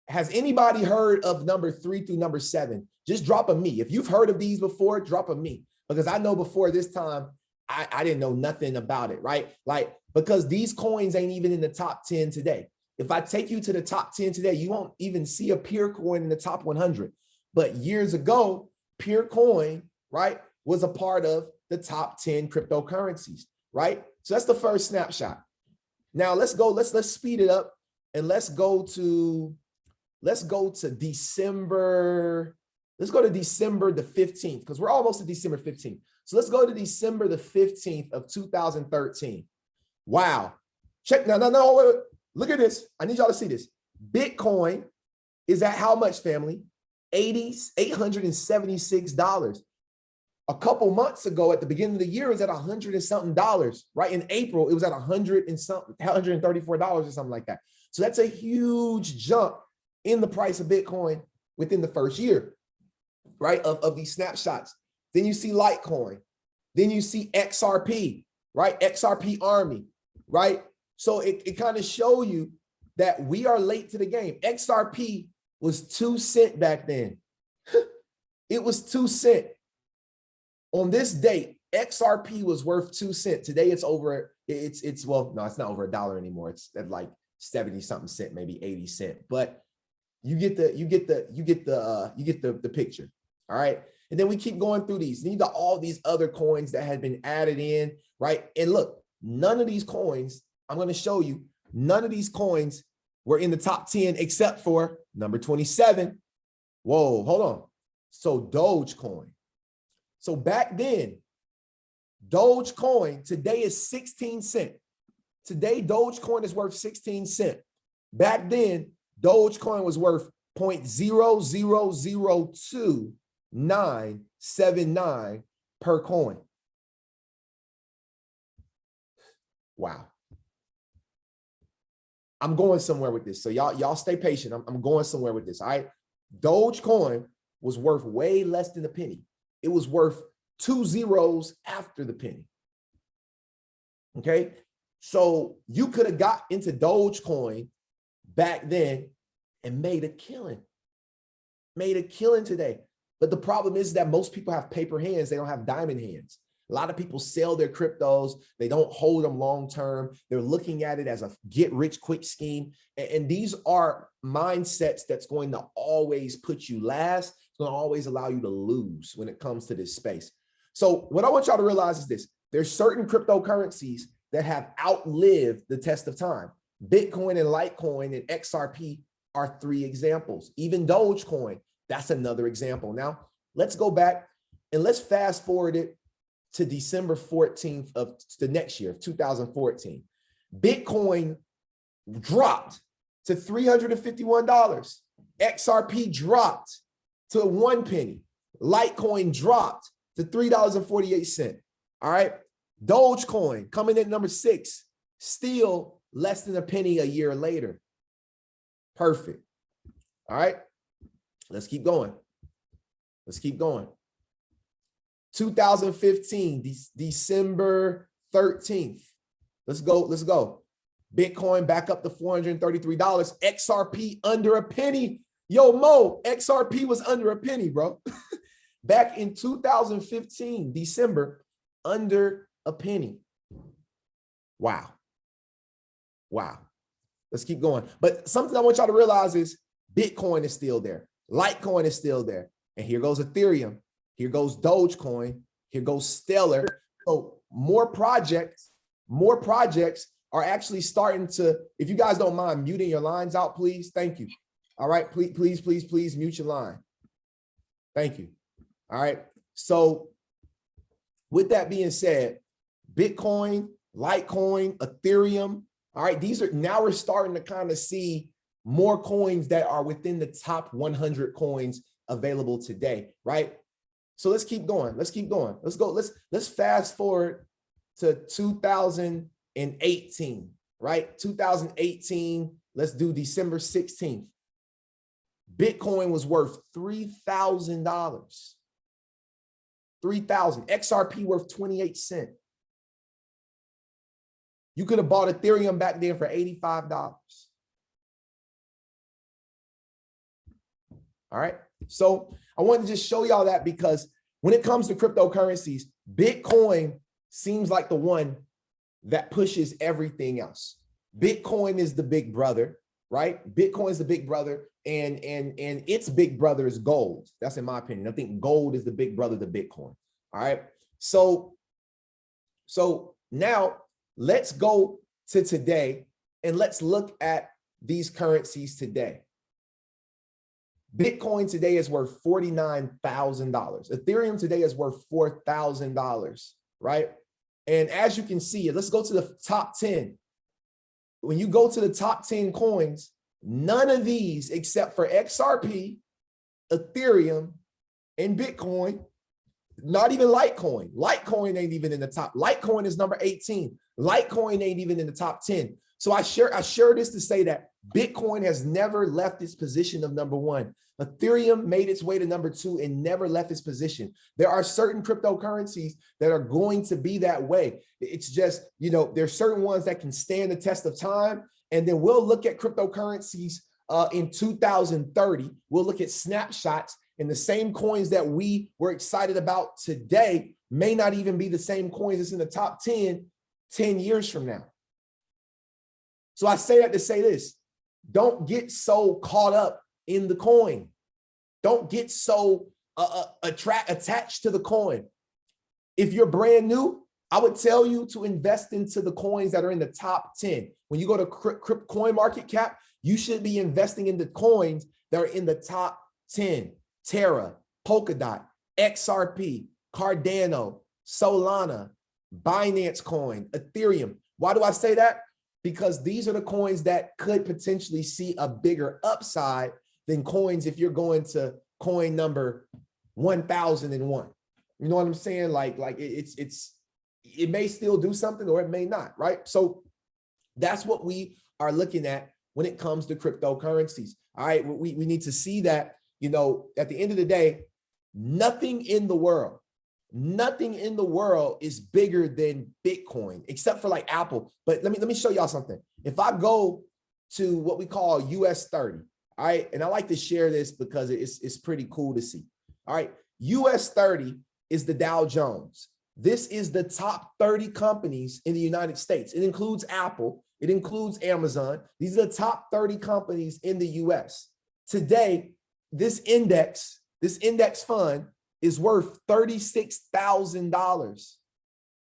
Has anybody heard of number 3 through number 7? Just drop a me. If you've heard of these before, drop a me. Because I know before this time, I didn't know nothing about it, right? Like, because these coins ain't even in the top 10 today. If I take you to the top 10 today, you won't even see a Peercoin in the top 100. But years ago, Peercoin, right, was a part of the top 10 cryptocurrencies, right? So that's the first snapshot. Now let's speed it up and let's go to December. Let's go to December the 15th, because we're almost to December 15th. So let's go to December the 15th of 2013. Wow. Check now. Wait. Look at this. I need y'all to see this. Bitcoin is at how much, family? $876. A couple months ago, at the beginning of the year, it was at $100 and something, right? In April, it was at $134 or something like that. So that's a huge jump in the price of Bitcoin within the first year, right? Of these snapshots. Then you see Litecoin. Then you see XRP. right? XRP Army, right? So it kind of show you that we are late to the game. XRP was 2 cents back then. It was 2 cents. On this date, XRP was worth 2 cents. Today it's over, well, no, it's not over $1 anymore. It's at like 70 something cent, maybe 80 cent. But you get the picture. All right. And then we keep going through these. These are all these other coins that had been added in, right? And look, none of these coins, I'm going to show you, none of these coins were in the top 10 except for number 27. Whoa, hold on. So Dogecoin. So back then, Dogecoin today is 16 cents. Today, Dogecoin is worth 16 cents. Back then, Dogecoin was worth 0.0002979 per coin. Wow. I'm going somewhere with this. So y'all stay patient. I'm going somewhere with this. All right. Dogecoin was worth way less than a penny. It was worth 2 zeros after the penny. Okay. So you could have got into Dogecoin back then and made a killing. Made a killing today. But the problem is that most people have paper hands. They don't have diamond hands. A lot of people sell their cryptos. They don't hold them long term. They're looking at it as a get rich quick scheme. And these are mindsets that's going to always put you last. It's going to always allow you to lose when it comes to this space. So what I want y'all to realize is this. There's certain cryptocurrencies that have outlived the test of time. Bitcoin and Litecoin and XRP are 3 examples. Even Dogecoin, that's another example. Now, let's go back and let's fast forward it to December 14th of the next year, of 2014. Bitcoin dropped to $351. XRP dropped to 1 penny. Litecoin dropped to $3.48. All right. Dogecoin coming in at number 6, still less than a penny a year later. Perfect. All right. Let's keep going. Let's keep going. 2015, December 13th. Let's go. Let's go. Bitcoin back up to $433. XRP under a penny. Yo, Mo, XRP was under a penny, bro. Back in 2015, December, under a penny. Wow. Wow. Let's keep going. But something I want y'all to realize is Bitcoin is still there. Litecoin is still there. And here goes Ethereum. Here goes Dogecoin. Here goes Stellar. So more projects are actually starting to, if you guys don't mind muting your lines out, please. Thank you. All right. Please mute your line. Thank you. All right. So with that being said, Bitcoin, Litecoin, Ethereum. All right. These are, now we're starting to kind of see more coins that are within the top 100 coins available today. Right. So let's keep going. Let's keep going. Let's go. Let's fast forward to 2018, right? 2018. Let's do December 16th. Bitcoin was worth $3,000. $3,000. XRP worth 28 cents. You could have bought Ethereum back then for $85. All right. So I wanted to just show y'all that because when it comes to cryptocurrencies, Bitcoin seems like the one that pushes everything else. Bitcoin is the big brother, right? Bitcoin is the big brother, and its big brother is gold. That's in my opinion. I think gold is the big brother to Bitcoin. All right. So now let's go to today and let's look at these currencies today. Bitcoin today is worth $49,000. Ethereum today is worth $4,000, right? And as you can see, let's go to the top 10. When you go to the top 10 coins, none of these except for XRP, Ethereum, and Bitcoin, not even Litecoin. Litecoin ain't even in the top. Litecoin is number 18. Litecoin ain't even in the top 10. So I share this to say that Bitcoin has never left its position of number one. Ethereum made its way to number two and never left its position. There are certain cryptocurrencies that are going to be that way. It's just, there's certain ones that can stand the test of time. And then we'll look at cryptocurrencies in 2030. We'll look at snapshots, and the same coins that we were excited about today may not even be the same coins that's in the top 10 years from now. So I say that to say this: don't get so caught up in the coin. Don't get so attached to the coin. If you're brand new, I would tell you to invest into the coins that are in the top 10. When you go to CoinMarketCap, you should be investing in the coins that are in the top 10. Terra, Polkadot, XRP, Cardano, Solana, Binance Coin, Ethereum. Why do I say that? Because these are the coins that could potentially see a bigger upside than coins if you're going to coin number 1001. You know what I'm saying? Like it may still do something or it may not, right? So that's what we are looking at when it comes to cryptocurrencies. All right, we need to see that, at the end of the day, nothing in the world is bigger than Bitcoin, except for like Apple. But let me show y'all something. If I go to what we call US 30, all right, and I like to share this because it's pretty cool to see. All right, US 30 is the Dow Jones. This is the top 30 companies in the United States. It includes Apple. It includes Amazon. These are the top 30 companies in the US. Today, this index fund is worth $36,000.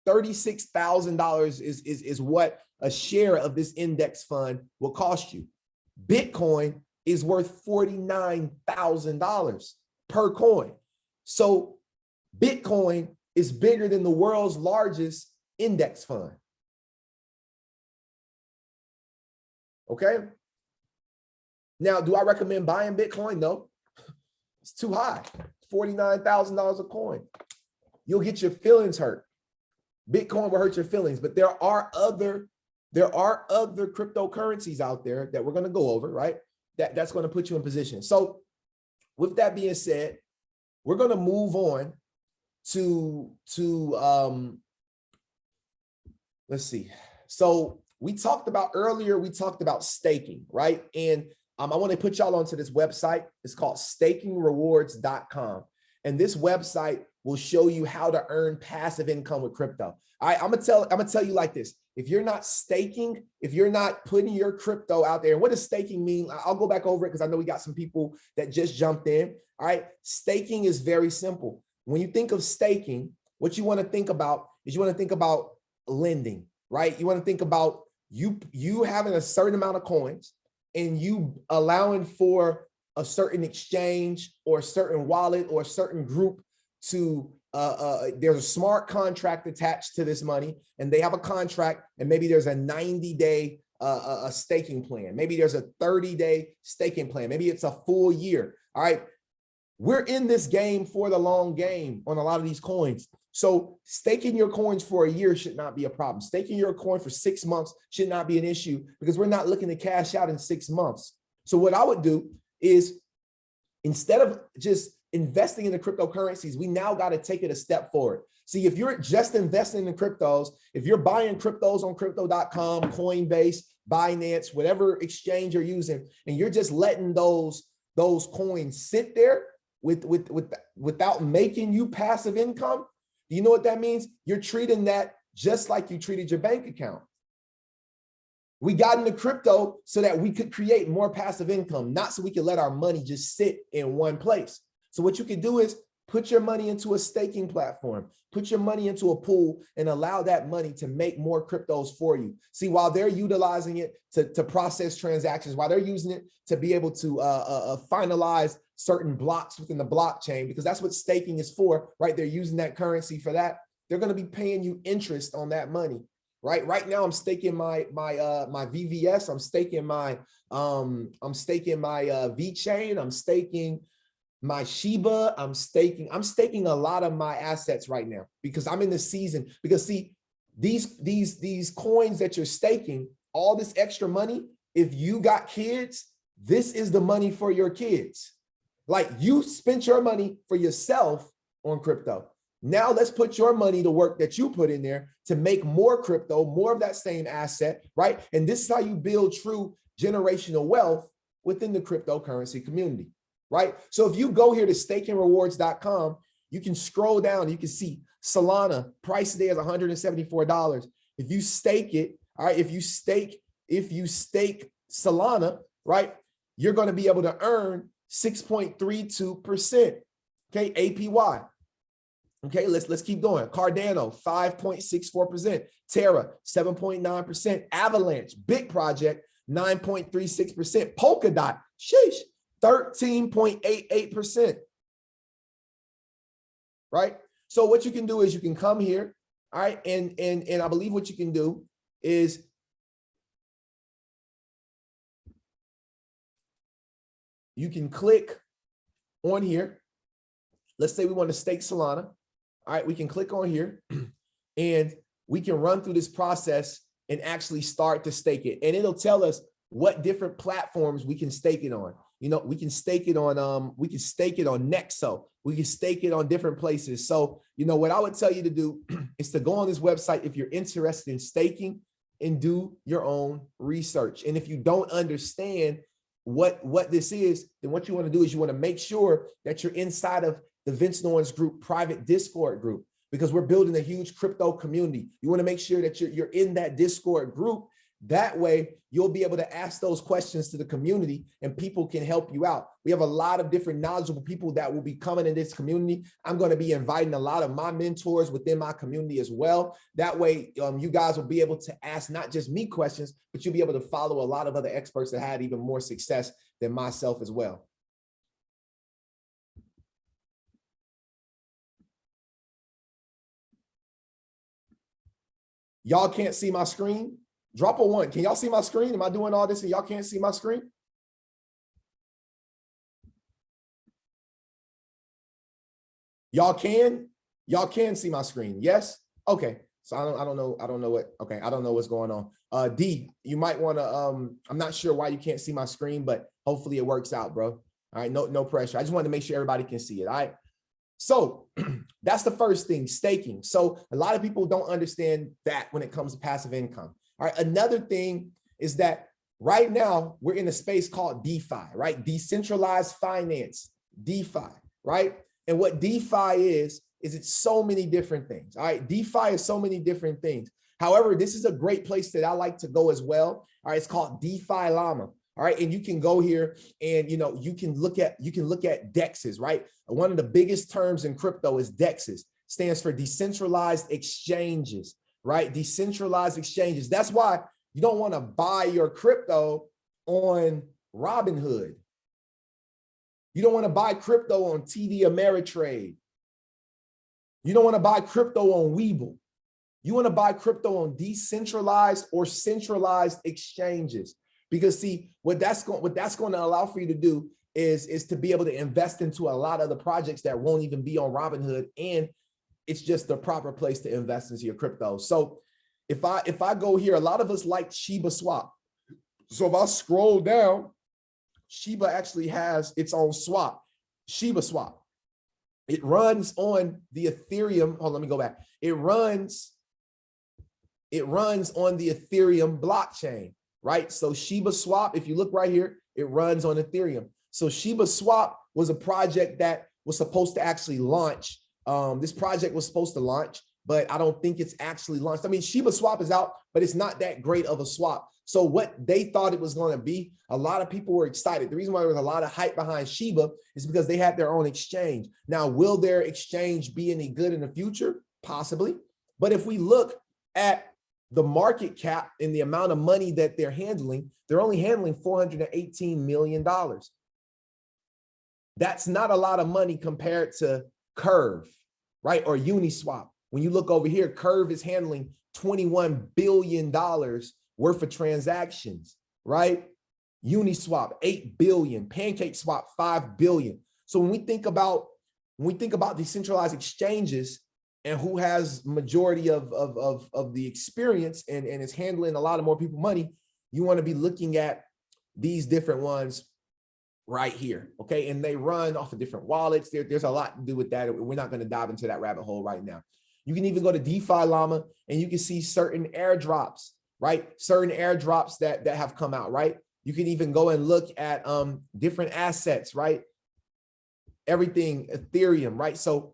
$36,000 is what a share of this index fund will cost you. Bitcoin is worth $49,000 per coin. So Bitcoin is bigger than the world's largest index fund. Okay. Now, do I recommend buying Bitcoin? No, it's too high. $49,000 a coin. You'll get your feelings hurt. Bitcoin will hurt your feelings, but there are other cryptocurrencies out there that we're going to go over, right? That's going to put you in position. So with that being said, we're going to move on to let's see. So we talked about staking, right? And I want to put y'all onto this website. It's called stakingrewards.com. And this website will show you how to earn passive income with crypto. All right, I'm gonna tell you like this. If you're not staking, if you're not putting your crypto out there, and what does staking mean? I'll go back over it because I know we got some people that just jumped in. All right, staking is very simple. When you think of staking, what you want to think about is lending, right? You want to think about you having a certain amount of coins and you allowing for a certain exchange or a certain wallet or a certain group to there's a smart contract attached to this money, and they have a contract, and maybe there's a 90-day a staking plan. Maybe there's a 30-day staking plan. Maybe it's a full year. All right. We're in this game for the long game on a lot of these coins. So staking your coins for a year should not be a problem. Staking your coin for 6 months should not be an issue because we're not looking to cash out in 6 months. So what I would do is, instead of just investing in the cryptocurrencies, we now got to take it a step forward. See, if you're just investing in cryptos, if you're buying cryptos on crypto.com, Coinbase, Binance, whatever exchange you're using, and you're just letting those coins sit there without making you passive income, you know what that means? You're treating that just like you treated your bank account. We got into crypto so that we could create more passive income, not so we could let our money just sit in one place. So what you can do is put your money into a staking platform, put your money into a pool, and allow that money to make more cryptos for you. See, while they're utilizing it to process transactions, while they're using it to be able to finalize certain blocks within the blockchain, because that's what staking is for, right? They're using that currency for that. They're going to be paying you interest on that money. Right now, I'm staking my VVS. I'm staking my VeChain. I'm staking my Shiba. I'm staking a lot of my assets right now because I'm in the season. Because see, these coins that you're staking, all this extra money, if you got kids, this is the money for your kids. Like you spent your money for yourself on crypto. Now let's put your money to work that you put in there to make more crypto, more of that same asset, right? And this is how you build true generational wealth within the cryptocurrency community, right? So if you go here to stakingrewards.com, you can scroll down, you can see Solana price today is $174. If you stake it, all right, if you stake Solana, right, you're going to be able to earn 6.32%, okay, APY. Okay, let's keep going. Cardano, 5.64%. Terra, 7.9%. Avalanche, big project, 9.36%. Polkadot, sheesh, 13.88%. Right? So what you can do is you can come here, all right, and I believe what you can do is you can click on here. Let's say we want to stake Solana. All right, we can click on here and we can run through this process and actually start to stake it. And it'll tell us what different platforms we can stake it on. You know, we can stake it on Nexo. We can stake it on different places. So, you know, what I would tell you to do is to go on this website if you're interested in staking and do your own research. And if you don't understand what this is, then what you want to do is you want to make sure that you're inside of the Vince Nunes Group private Discord group, because we're building a huge crypto community. You want to make sure that you're in that Discord group. That way you'll be able to ask those questions to the community and people can help you out. We have a lot of different knowledgeable people that will be coming in this community. I'm going to be inviting a lot of my mentors within my community as well. That way you guys will be able to ask not just me questions, but you'll be able to follow a lot of other experts that had even more success than myself as well. Y'all can't see my screen? Drop a 1. Can y'all see my screen? Am I doing all this and y'all can't see my screen? Y'all can see my screen. Yes? Okay. So I don't know what, okay. I don't know what's going on. D, you might want to, I'm not sure why you can't see my screen, but hopefully it works out, bro. All right. No pressure. I just wanted to make sure everybody can see it. All right. So that's the first thing, staking. So a lot of people don't understand that when it comes to passive income. All right. Another thing is that right now we're in a space called DeFi, right? Decentralized finance, DeFi, right? And what DeFi is it's so many different things. All right. DeFi is so many different things. However, this is a great place that I like to go as well. All right. It's called DeFi Llama. All right. And you can go here and, you know, you can look at DEXs, right? One of the biggest terms in crypto is DEXs, stands for decentralized exchanges, right? Decentralized exchanges. That's why you don't want to buy your crypto on Robinhood. You don't want to buy crypto on TD Ameritrade. You don't want to buy crypto on Webull. You want to buy crypto on decentralized or centralized exchanges. Because see, what that's going to allow for you to do is to be able to invest into a lot of the projects that won't even be on Robinhood, and it's just the proper place to invest into your crypto. So if I go here, a lot of us like Shiba Swap. So if I scroll down, Shiba actually has its own swap, Shiba Swap. It runs on the Ethereum. Hold on, let me go back. It runs on the Ethereum blockchain. Right? So Shiba Swap, if you look right here, it runs on Ethereum. So Shiba Swap was a project that was supposed to actually launch. This project was supposed to launch, but I don't think it's actually launched. I mean, Shiba Swap is out, but it's not that great of a swap. So what they thought it was going to be, a lot of people were excited. The reason why there was a lot of hype behind Shiba is because they had their own exchange. Now, will their exchange be any good in the future? Possibly. But if we look at the market cap and the amount of money that they're only handling $418 million. That's not a lot of money compared to Curve, right? Or Uniswap. When you look over here, Curve is handling $21 billion worth of transactions, right? Uniswap, 8 billion, PancakeSwap, 5 billion. So when we think about decentralized exchanges, and who has majority of the experience and is handling a lot of more people money, you want to be looking at these different ones right here, okay? And they run off of different wallets. There's a lot to do with that. We're not going to dive into that rabbit hole right now. You can even go to DeFi Llama and you can see certain airdrops, right? Certain airdrops that have come out, right? You can even go and look at different assets, right? Everything Ethereum, right? So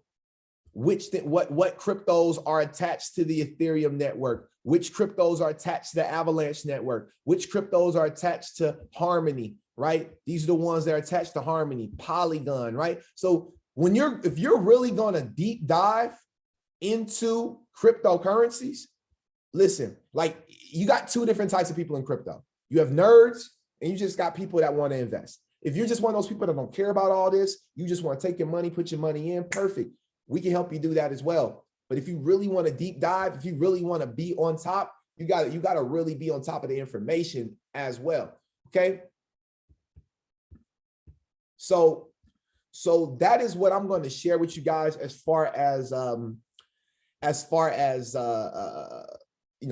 what cryptos are attached to the Ethereum network? Which cryptos are attached to the Avalanche network? Which cryptos are attached to Harmony, right? These are the ones that are attached to Harmony, Polygon, right? So if you're really going to deep dive into cryptocurrencies, listen, like you got two different types of people in crypto. You have nerds and you just got people that want to invest. If you're just one of those people that don't care about all this, you just want to take your money, put your money in, perfect. We can help you do that as well. But if you really want to deep dive, if you really want to be on top, you got to really be on top of the information as well. Okay. So that is what I'm going to share with you guys as far as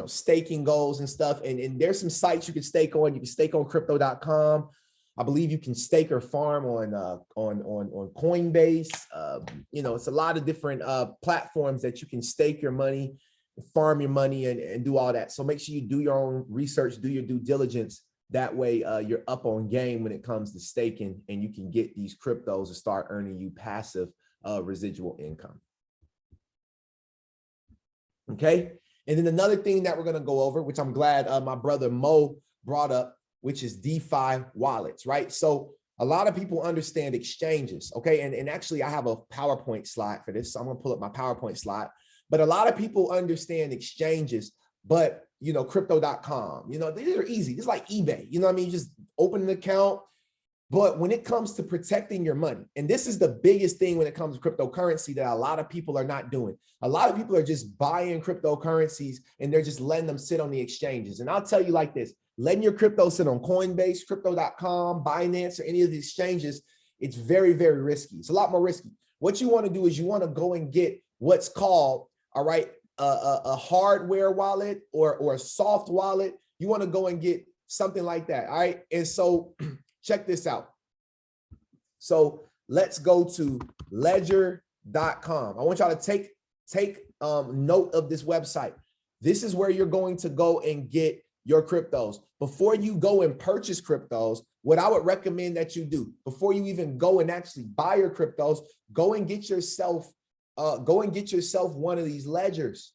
staking goals and stuff. And there's some sites you can stake on. You can stake on crypto.com. I believe you can stake or farm on Coinbase. It's a lot of different platforms that you can stake your money, farm your money, and do all that. So make sure you do your own research, do your due diligence. That way you're up on game when it comes to staking, and you can get these cryptos to start earning you passive residual income. Okay. And then another thing that we're going to go over, which I'm glad my brother Mo brought up, which is DeFi wallets, right? So a lot of people understand exchanges, okay? And actually I have a PowerPoint slide for this, so I'm gonna pull up my PowerPoint slide. But a lot of people understand exchanges, but crypto.com, these are easy. It's like eBay, you know what I mean? You just open an account. But when it comes to protecting your money, and this is the biggest thing when it comes to cryptocurrency that a lot of people are not doing. A lot of people are just buying cryptocurrencies and they're just letting them sit on the exchanges. And I'll tell you like this, letting your crypto sit on Coinbase, crypto.com, Binance, or any of the exchanges, it's very, very risky. It's a lot more risky. What you want to do is you want to go and get what's called, all right, a hardware wallet or a soft wallet. You want to go and get something like that, all right? And so check this out. So let's go to ledger.com. I want y'all to take note of this website. This is where you're going to go and get your cryptos. Before you go and purchase cryptos, what I would recommend that you do, before you even go and actually buy your cryptos, go and get yourself one of these ledgers.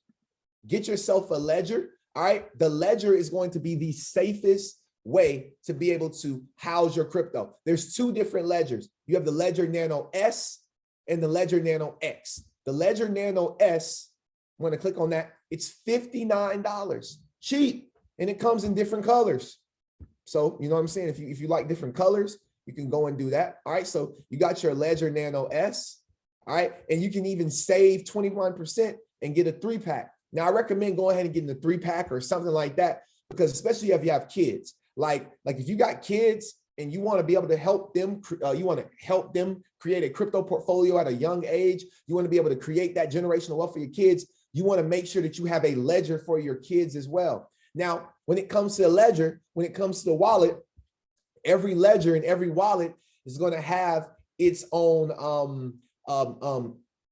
Get yourself a ledger. All right. The ledger is going to be the safest way to be able to house your crypto. There's two different ledgers. You have the Ledger Nano S and the Ledger Nano X. The Ledger Nano S, I'm going to click on that. It's $59, cheap. And it comes in different colors. So, you know what I'm saying? If you like different colors, you can go and do that. All right. So you got your Ledger Nano S. All right. And you can even save 21% and get a 3-pack. Now I recommend going ahead and getting a 3-pack or something like that, because especially if you have kids, like if you got kids and you want to be able to help them, create a crypto portfolio at a young age. You want to be able to create that generational wealth for your kids. You want to make sure that you have a ledger for your kids as well. Now, when it comes to a ledger, when it comes to the wallet, every ledger and every wallet is going to have its own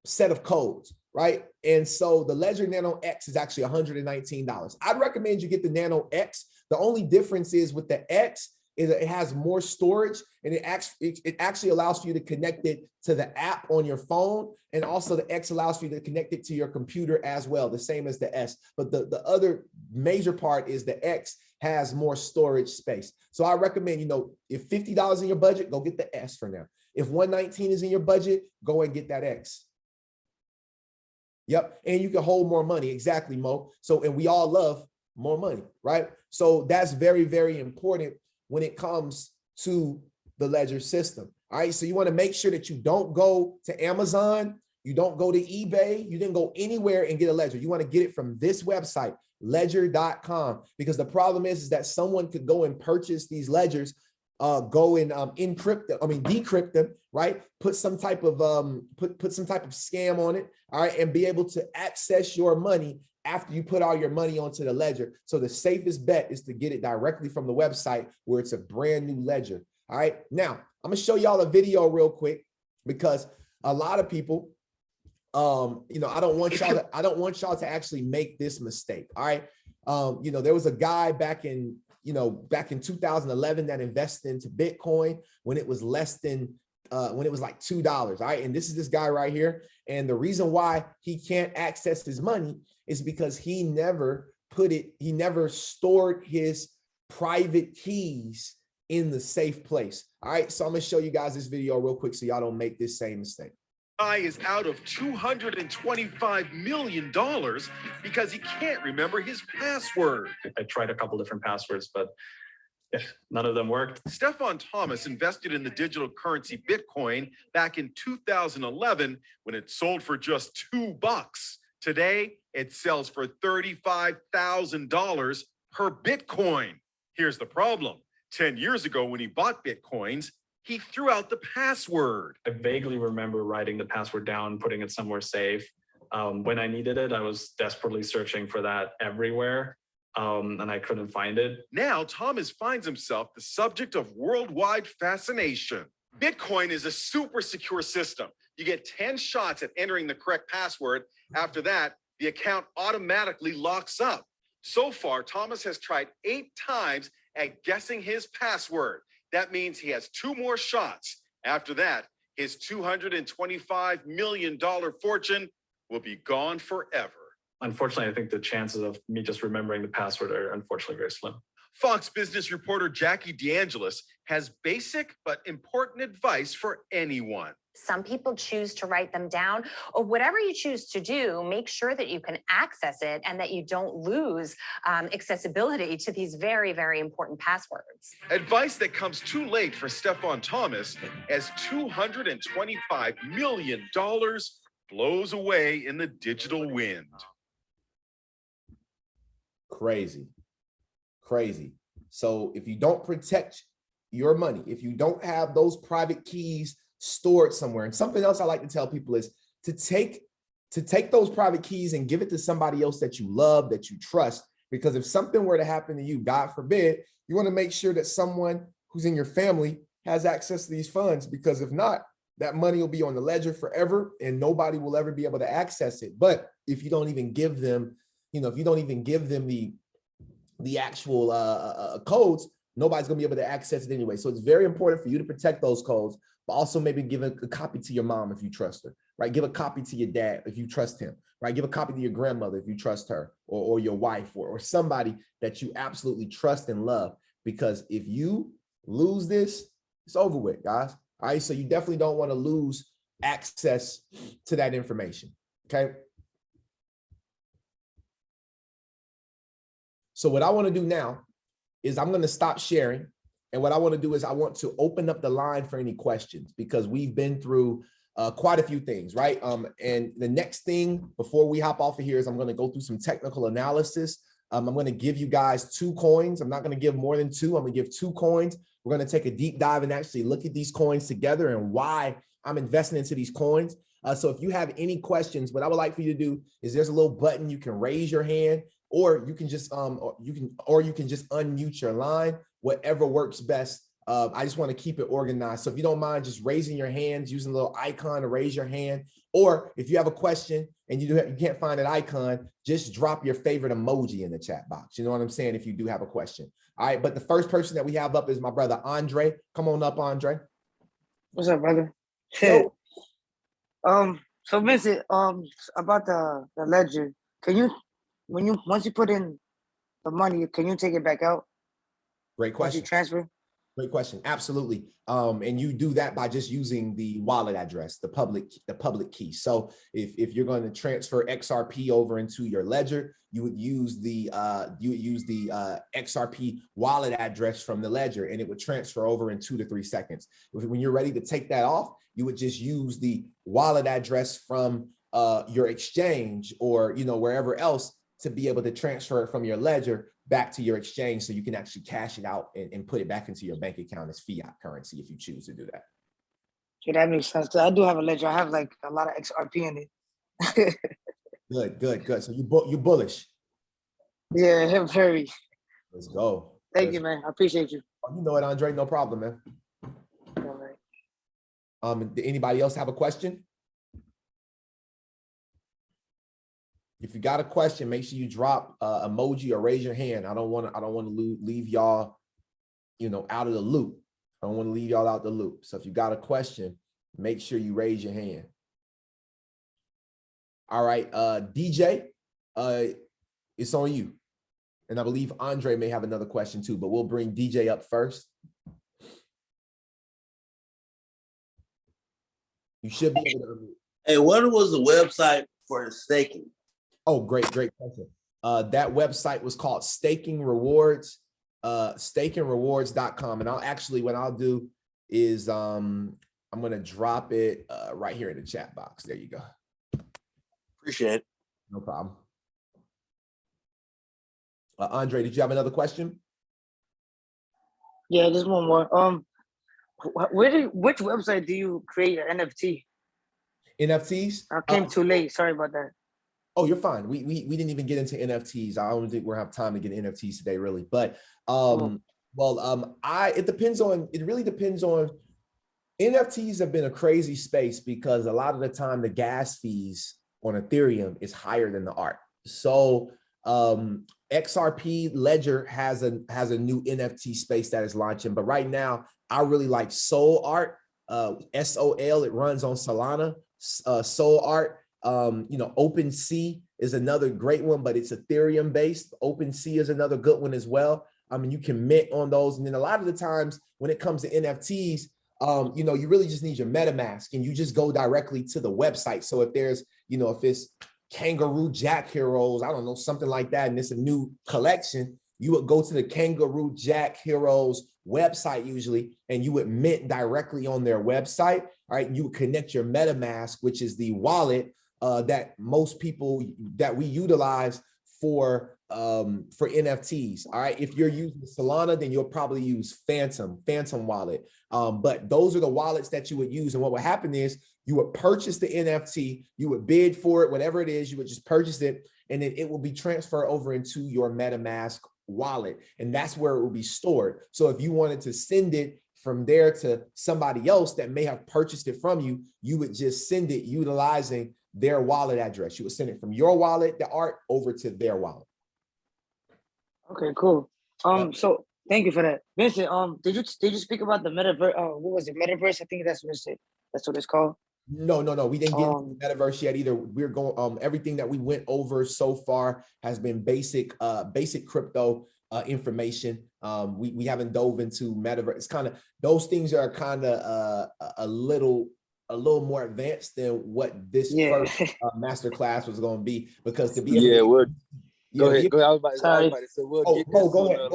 set of codes, right? And so the Ledger Nano X is actually $119. I'd recommend you get the Nano X. The only difference is with the X, it has more storage, and it actually allows for you to connect it to the app on your phone. And also the X allows for you to connect it to your computer as well, the same as the S. But the other major part is the X has more storage space. So I recommend, if $50 in your budget, go get the S for now. If $119 is in your budget, go and get that X. Yep. And you can hold more money. Exactly, Mo. So, and we all love more money, right? So that's very, very important when it comes to the ledger system. All right. So you want to make sure that you don't go to Amazon. You don't go to eBay. You didn't go anywhere and get a ledger. You want to get it from this website, ledger.com, because the problem is that someone could go and purchase these ledgers, go and decrypt them, right? Put some type of scam on it, all right, and be able to access your money after you put all your money onto the ledger. So the safest bet is to get it directly from the website where it's a brand new ledger. All right. Now I'm gonna show y'all a video real quick because a lot of people, you know, I don't want y'all to actually make this mistake. All right. You know, there was a guy back in 2011 that invested into Bitcoin when it was less than when it was like $2. All right. And this is this guy right here. And the reason why he can't access his money is because he never stored his private keys in the safe place. All right. So I'm going to show you guys this video real quick so y'all don't make this same mistake. Guy is out of $225 million because he can't remember his password. I tried a couple different passwords, but none of them worked. Stefan Thomas invested in the digital currency Bitcoin back in 2011 when it sold for just $2. Today, it sells for $35,000 per Bitcoin. Here's the problem. 10 years ago, when he bought Bitcoins, he threw out the password. I vaguely remember writing the password down, putting it somewhere safe. When I needed it, I was desperately searching for that everywhere, and I couldn't find it. Now, Thomas finds himself the subject of worldwide fascination. Bitcoin is a super secure system. You get 10 shots at entering the correct password. After that, the account automatically locks up. So far, Thomas has tried 8 times at guessing his password. That means he has 2 more shots. After that, his $225 million fortune will be gone forever. Unfortunately, I think the chances of me just remembering the password are unfortunately very slim. Fox Business reporter Jackie DeAngelis has basic but important advice for anyone. Some people choose to write them down, or whatever you choose to do, make sure that you can access it and that you don't lose accessibility to these very, very important passwords. Advice that comes too late for Stefan Thomas as $225 million blows away in the digital wind. Crazy. So if you don't protect your money, if you don't have those private keys stored somewhere, and something else I like to tell people is to take those private keys and give it to somebody else that you love, that you trust, because if something were to happen to you, God forbid, you want to make sure that someone who's in your family has access to these funds, because if not, that money will be on the ledger forever and nobody will ever be able to access it. But if you don't even give them, if you don't even give them the actual codes, nobody's gonna be able to access it anyway. So it's very important for you to protect those codes, but also maybe give a copy to your mom if you trust her, right? Give a copy to your dad if you trust him, right? Give a copy to your grandmother if you trust her, or your wife, or somebody that you absolutely trust and love. Because if you lose this, it's over with, guys. All right, so you definitely don't want to lose access to that information, okay? So what I want to do now is I'm going to stop sharing. And what I want to do is I want to open up the line for any questions, because we've been through quite a few things, right? And the next thing before we hop off of here is I'm going to go through some technical analysis. I'm going to give you guys 2 coins. I'm not going to give more than 2. I'm going to give 2 coins. We're going to take a deep dive and actually look at these coins together and why I'm investing into these coins. So if you have any questions, what I would like for you to do is there's a little button. You can raise your hand, or you can just unmute your line, whatever works best. I just want to keep it organized. So if you don't mind just raising your hands, using a little icon to raise your hand, or if you have a question and you can't find an icon, just drop your favorite emoji in the chat box. You know what I'm saying? If you do have a question. All right. But the first person that we have up is my brother, Andre. Come on up, Andre. What's up, brother? Yo. So Vincent, about the ledger, can you, once you put in the money, can you take it back out? Great Once question. you transfer? Great question. Absolutely. And you do that by just using the wallet address, the public key. So if you're going to transfer XRP over into your ledger, you would use the XRP wallet address from the ledger, and it would transfer over in 2 to 3 seconds. When you're ready to take that off, you would just use the wallet address from your exchange, or wherever else, to be able to transfer it from your ledger back to your exchange, so you can actually cash it out and put it back into your bank account as fiat currency if you choose to do that. Okay, that makes sense. I do have a ledger. I have like a lot of XRP in it. Good, good, good. So you bullish. Yeah, very. Let's go. Thank you, man. I appreciate you. You know it, Andre. No problem, man. All right. Did anybody else have a question? If you got a question, make sure you drop emoji or raise your hand. I don't want to leave y'all, out of the loop. I don't want to leave y'all out the loop. So if you got a question, make sure you raise your hand. All right, DJ, it's on you. And I believe Andre may have another question too, but we'll bring DJ up first. You should be able to. Hey, what was the website for staking? Oh, great question. That website was called Staking Rewards, stakingrewards.com. And what I'll do is I'm gonna drop it right here in the chat box. There you go. Appreciate it. No problem. Andre, did you have another question? Yeah, just one more. Which website do you create your NFT? NFTs? I came too late. Sorry about that. Oh, you're fine. We didn't even get into NFTs. I don't think we'll have time to get NFTs today, really. But it really depends on. NFTs have been a crazy space because a lot of the time the gas fees on Ethereum is higher than the art. So XRP Ledger has a new NFT space that is launching, but right now I really like Soul Art, SOL. It runs on Solana. Soul Art, OpenSea is another great one, but it's Ethereum based. OpenSea is another good one as well. I mean, you can mint on those, and then a lot of the times when it comes to NFTs, you really just need your MetaMask, and you just go directly to the website. So if there's, if it's Kangaroo Jack Heroes, I don't know, something like that, and it's a new collection, you would go to the Kangaroo Jack Heroes website usually, and you would mint directly on their website. All right, you would connect your MetaMask, which is the wallet that most people that we utilize for NFTs. All right, if you're using Solana, then you'll probably use Phantom wallet. But those are the wallets that you would use, and what would happen is you would purchase the NFT, you would bid for it, whatever it is, you would just purchase it, and then it will be transferred over into your MetaMask wallet, and that's where it will be stored. So if you wanted to send it from there to somebody else that may have purchased it from you, you would just send it utilizing their wallet address. You would send it from your wallet, the art, over to their wallet. Okay, cool. So thank you for that, Vincent. Did you speak about the metaverse? What was it? Metaverse? I think that's what it's called. No. We didn't get into the metaverse yet either. We're going. Everything that we went over so far has been basic crypto information. We haven't dove into metaverse. It's kind of, those things are kind of a little more advanced than what this first master class was going to be, because to be able Go ahead. I was about to say, go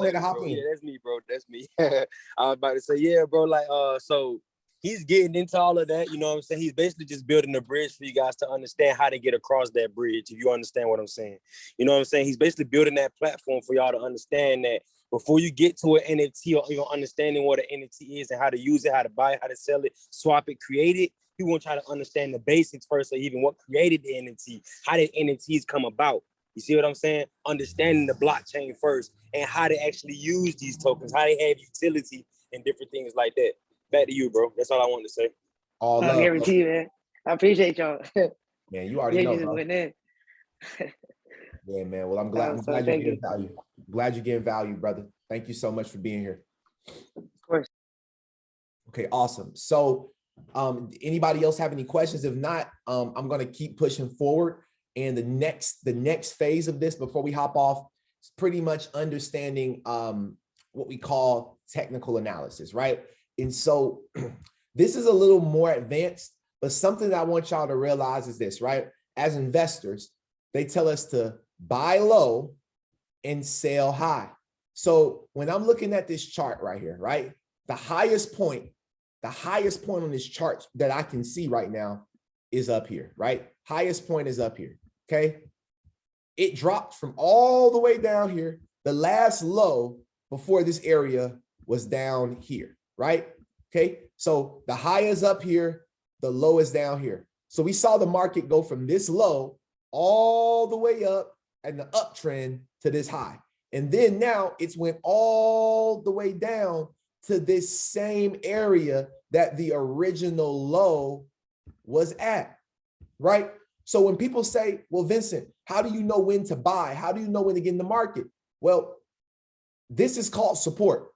ahead and hop in. Yeah, that's me, bro. That's me. I was about to say, yeah, bro. Like, so he's getting into all of that. You know what I'm saying? He's basically just building a bridge for you guys to understand how to get across that bridge. If you understand what I'm saying, you know what I'm saying? He's basically building that platform for y'all to understand that before you get to an NFT, or even understanding what an NFT is and how to use it, how to buy it, how to sell it, swap it, create it. He wants y'all to understand the basics first, or even what created the NFT, how did NFTs come about. You see what I'm saying? Understanding the blockchain first, and how to actually use these tokens, how they have utility and different things like that. Back to you, bro. That's all I wanted to say. All I guarantee you, man. I appreciate y'all. Man, you already know, bro. Went in. Yeah, man. Well, I'm glad you're getting value. Glad you're getting value, brother. Thank you so much for being here. Of course. Okay, awesome. So anybody else have any questions? If not, I'm going to keep pushing forward. And the next phase of this, before we hop off, is pretty much understanding what we call technical analysis, right? And so this is a little more advanced, but something that I want y'all to realize is this, right? As investors, they tell us to buy low and sell high. So when I'm looking at this chart right here, right? The highest point on this chart that I can see right now is up here, right? Highest point is up here, okay? It dropped from all the way down here. The last low before this area was down here, right? Okay, so the high is up here, the low is down here. So we saw the market go from this low all the way up and the uptrend to this high. And then now it's went all the way down to this same area that the original low was at, right? So when people say, well, Vincent, how do you know when to buy? How do you know when to get in the market? Well, this is called support.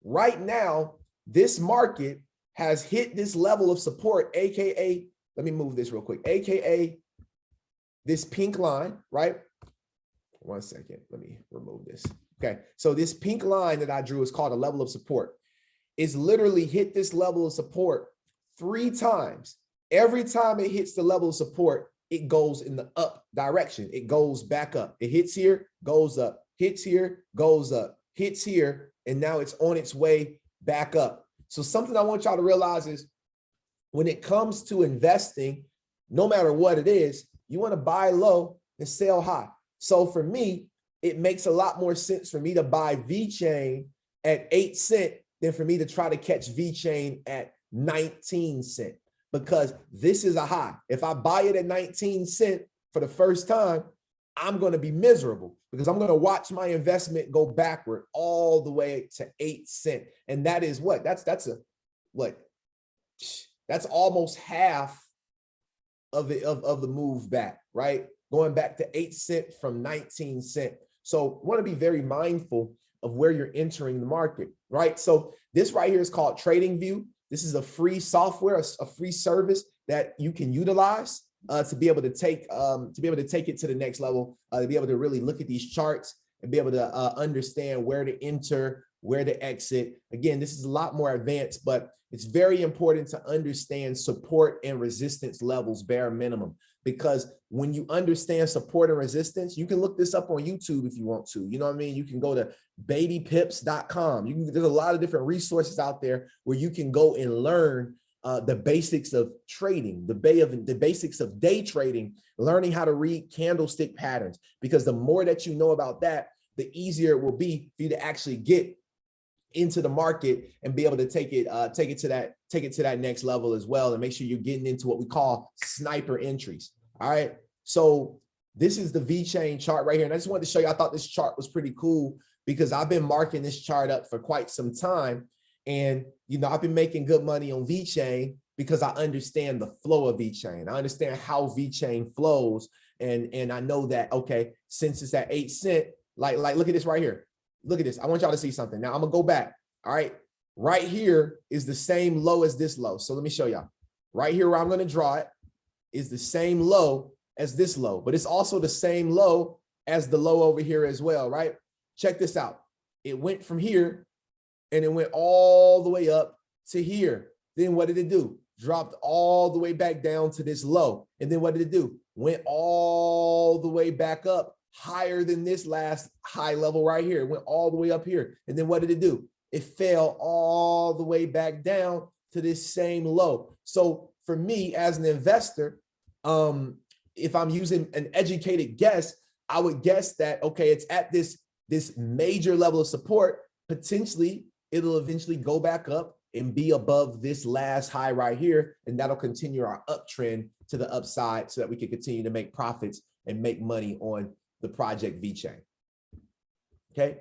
Right now, this market has hit this level of support, AKA, let me move this real quick, AKA this pink line, right? 1 second, let me remove this. Okay, so this pink line that I drew is called a level of support. It's literally hit this level of support 3 times. Every time it hits the level of support, it goes in the up direction. It goes back up. It hits here, goes up, hits here, goes up, hits here, and now it's on its way back up. So something I want y'all to realize is when it comes to investing, no matter what it is, you want to buy low and sell high. So for me, it makes a lot more sense for me to buy VeChain at 8 cents than for me to try to catch VeChain at 19 cents, because this is a high. If I buy it at 19 cents for the first time, I'm going to be miserable because I'm going to watch my investment go backward all the way to 8 cents. And that is what? That's almost half of the move back, right? Going back to 8 cents from 19 cents. So want to be very mindful of where you're entering the market, right? So this right here is called TradingView. This is a free software, a free service that you can utilize to be able to take it to the next level, to be able to really look at these charts and be able to understand where to enter, where to exit. Again, this is a lot more advanced, but it's very important to understand support and resistance levels, bare minimum, because when you understand support and resistance, you can look this up on YouTube if you want to. You know what I mean? You can go to babypips.com. There's a lot of different resources out there where you can go and learn the basics of trading, the basics of day trading, learning how to read candlestick patterns, because the more that you know about that, the easier it will be for you to actually get into the market and be able to take it to that next level as well, and make sure you're getting into what we call sniper entries. All right. So this is the VeChain chart right here. And I just wanted to show you, I thought this chart was pretty cool because I've been marking this chart up for quite some time. And, you know, I've been making good money on VeChain because I understand the flow of VeChain. I understand how VeChain flows. And I know that, okay, since it's at 8 cents, like look at this right here. Look at this. I want y'all to see something. Now I'm gonna go back. All right. Right here is the same low as this low. So let me show y'all. Right here where I'm gonna draw it is the same low as this low, but it's also the same low as the low over here as well, right? Check this out. It went from here and it went all the way up to here. Then what did it do? Dropped all the way back down to this low. And then what did it do? Went all the way back up higher than this last high level right here. It went all the way up here. And then what did it do? It fell all the way back down to this same low. So for me as an investor, if I'm using an educated guess, I would guess that, okay, it's at this major level of support. Potentially, it'll eventually go back up and be above this last high right here. And that'll continue our uptrend to the upside so that we can continue to make profits and make money on the project VeChain. Okay.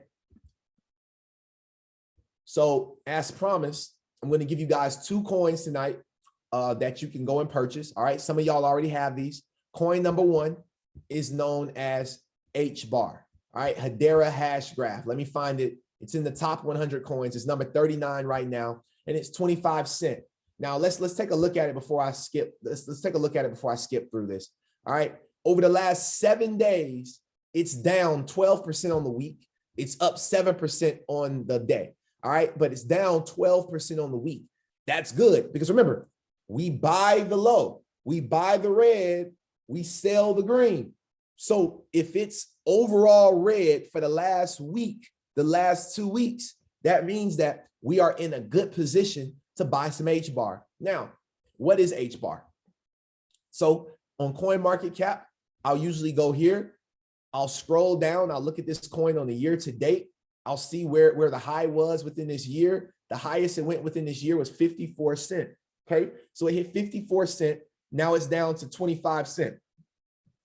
So as promised, I'm going to give you guys 2 coins tonight that you can go and purchase. All right. Some of y'all already have these. Coin number 1 is known as HBAR. All right. Hedera hash graph. Let me find it. It's in the top 100 coins. It's number 39 right now, and it's 25 cents. Now let's take a look at it before I skip. Let's take a look at it before I skip through this. All right. Over the last 7 days, it's down 12% on the week. It's up 7% on the day. All right. But it's down 12% on the week. That's good because remember, we buy the low, we buy the red, we sell the green. So if it's overall red for the last week, the last 2 weeks, that means that we are in a good position to buy some HBAR. Now, what is HBAR? So on CoinMarketCap, I'll usually go here. I'll scroll down. I'll look at this coin on the year to date. I'll see where the high was within this year. The highest it went within this year was 54 cents. Okay, so it hit 54 cents. Now it's down to 25 cents.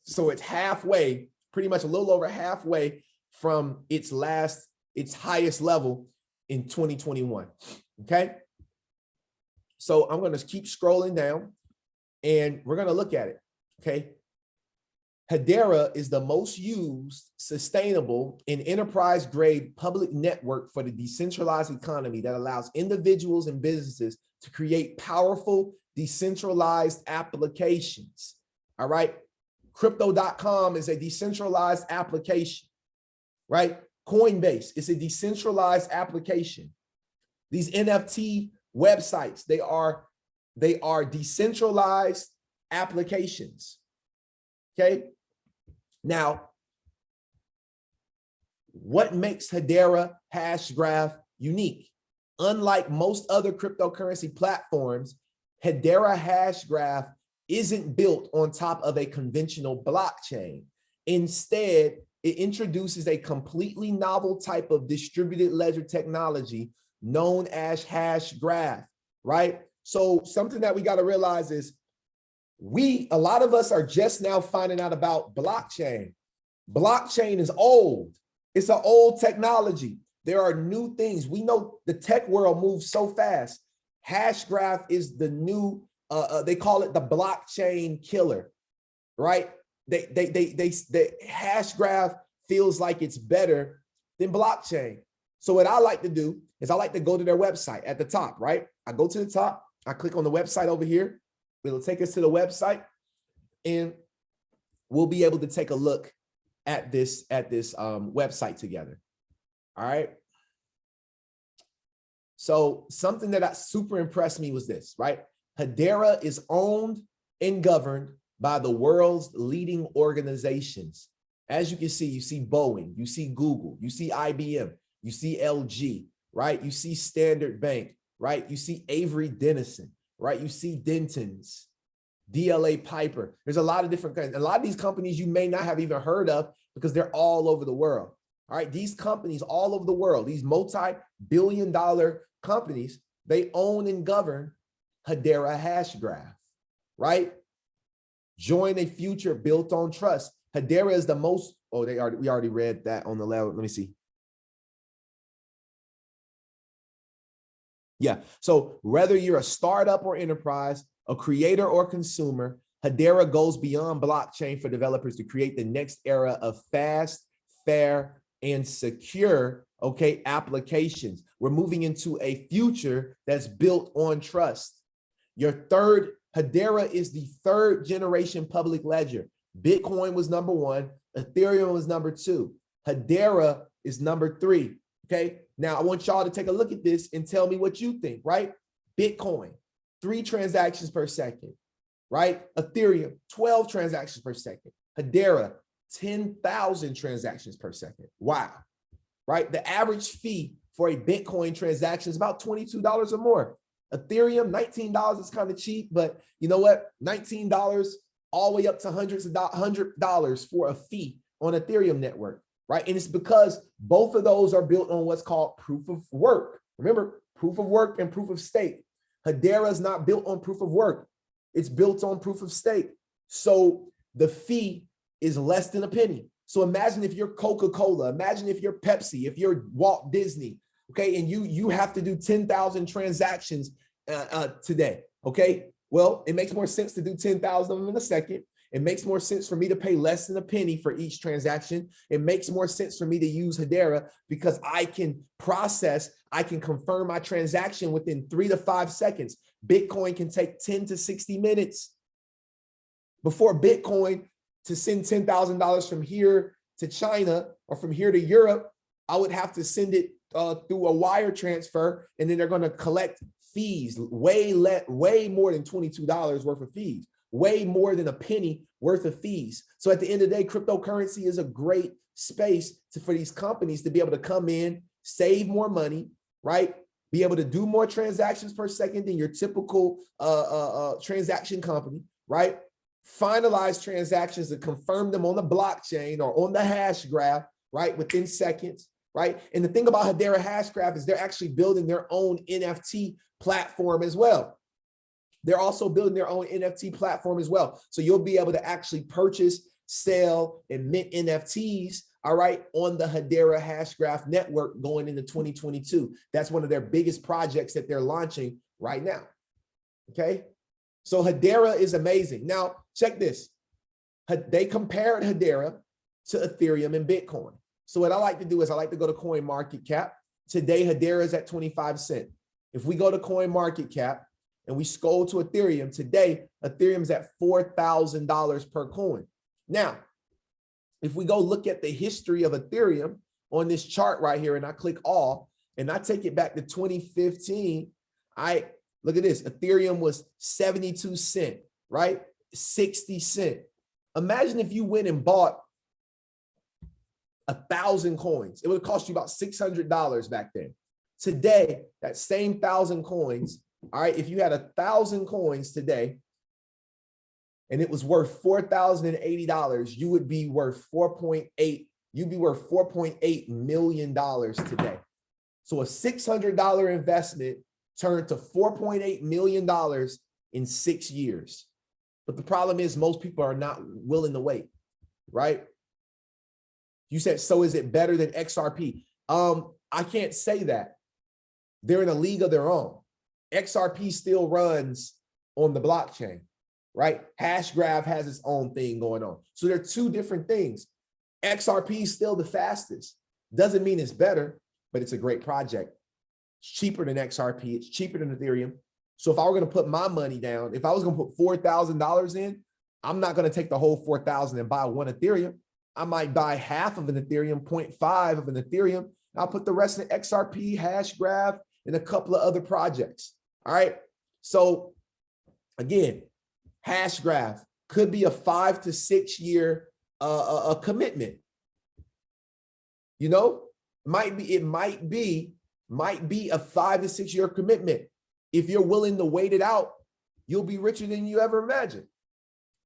So it's halfway, pretty much a little over halfway from its highest level in 2021. Okay. So I'm going to keep scrolling down and we're going to look at it. Okay. Hedera is the most used, sustainable, and enterprise-grade public network for the decentralized economy that allows individuals and businesses to create powerful, decentralized applications. All right. Crypto.com is a decentralized application, right? Coinbase is a decentralized application. These NFT websites, they are decentralized applications. Okay. Now, what makes Hedera Hashgraph unique? Unlike most other cryptocurrency platforms, Hedera Hashgraph isn't built on top of a conventional blockchain. Instead, it introduces a completely novel type of distributed ledger technology known as Hashgraph, right? So something that we got to realize is a lot of us are just now finding out about blockchain. Blockchain is old. It's an old technology. There are new things. We know the tech world moves so fast. Hashgraph is the new, they call it the blockchain killer, right? The Hashgraph feels like it's better than blockchain. So what I like to do is I like to go to their website at the top, right? I go to the top, I click on the website over here. It'll take us to the website and we'll be able to take a look at this website together. All right. So something that super impressed me was this, right? Hedera is owned and governed by the world's leading organizations. As you can see, you see Boeing, you see Google, you see IBM, you see LG, right? You see Standard Bank, right? You see Avery Dennison, right? You see Denton's, DLA Piper. There's a lot of different kinds. A lot of these companies you may not have even heard of because they're all over the world. All right, these companies all over the world, these multi-billion-dollar companies, they own and govern Hedera Hashgraph, right? Join a future built on trust. Hedera is the most, we already read that on the level. Let me see. Yeah, so whether you're a startup or enterprise, a creator or consumer, Hedera goes beyond blockchain for developers to create the next era of fast, fair, and secure, okay, applications. We're moving into a future that's built on trust. Hedera is the third generation public ledger. Bitcoin was number 1, Ethereum was number 2. Hedera is number 3, okay? Now I want y'all to take a look at this and tell me what you think, right? Bitcoin, 3 transactions per second, right? Ethereum, 12 transactions per second. Hedera, 10,000 transactions per second. Wow, right? The average fee for a Bitcoin transaction is about $22 or more. Ethereum, $19 is kind of cheap, but you know what? $19 all the way up to $100 for a fee on Ethereum network, right? And it's because both of those are built on what's called proof of work. Remember, proof of work and proof of stake. Hedera is not built on proof of work. It's built on proof of stake. So the fee is less than a penny. So imagine if you're Coca-Cola, imagine if you're Pepsi, if you're Walt Disney, okay, and you have to do 10,000 transactions today, okay? Well, it makes more sense to do 10,000 of them in a second. It makes more sense for me to pay less than a penny for each transaction. It makes more sense for me to use Hedera because I can confirm my transaction within 3 to 5 seconds. Bitcoin can take 10 to 60 minutes. Before Bitcoin, to send $10,000 from here to China or from here to Europe, I would have to send it through a wire transfer, and then they're going to collect fees, way more than $22 worth of fees, way more than a penny worth of fees. So at the end of the day, cryptocurrency is a great space for these companies to be able to come in, save more money, right? Be able to do more transactions per second than your typical transaction company, right? Finalize transactions and confirm them on the blockchain or on the Hashgraph, right? Within seconds, right? And the thing about Hedera Hashgraph is they're actually building their own NFT platform as well. They're also building their own NFT platform as well. So you'll be able to actually purchase sell, and mint NFTs, all right, on the Hedera Hashgraph network going into 2022. That's one of their biggest projects that they're launching right now. Okay, so Hedera is amazing. Now, check this. They compared Hedera to Ethereum and Bitcoin. So what I like to do is I like to go to CoinMarketCap. Today, Hedera is at 25 cents. If we go to CoinMarketCap and we scroll to Ethereum, today, Ethereum is at $4,000 per coin. Now, if we go look at the history of Ethereum on this chart right here, and I click all, and I take it back to 2015, look at this, Ethereum was 72 cents, right? 60 cents. Imagine if you went and bought 1,000 coins. It would cost you about $600 back then. Today, that same 1,000 coins, all right, if you had 1,000 coins today, and it was worth $4,080, you would be worth you'd be worth $4.8 million today. So a $600 investment turned to $4.8 million in 6 years. But the problem is most people are not willing to wait, right? You said, so is it better than XRP? I can't say that. They're in a league of their own. XRP still runs on the blockchain, right? Hashgraph has its own thing going on. So they're two different things. XRP is still the fastest. Doesn't mean it's better, but it's a great project. It's cheaper than XRP. It's cheaper than Ethereum. So if I were going to put my money down, if I was going to put $4,000 in, I'm not going to take the whole 4,000 and buy one Ethereum. I might buy half of an Ethereum, 0.5 of an Ethereum. I'll put the rest in XRP, Hashgraph, and a couple of other projects. All right. So again, Hashgraph could be a 5 to 6 year a commitment. You know, it might be a 5 to 6 year commitment. If you're willing to wait it out, you'll be richer than you ever imagined.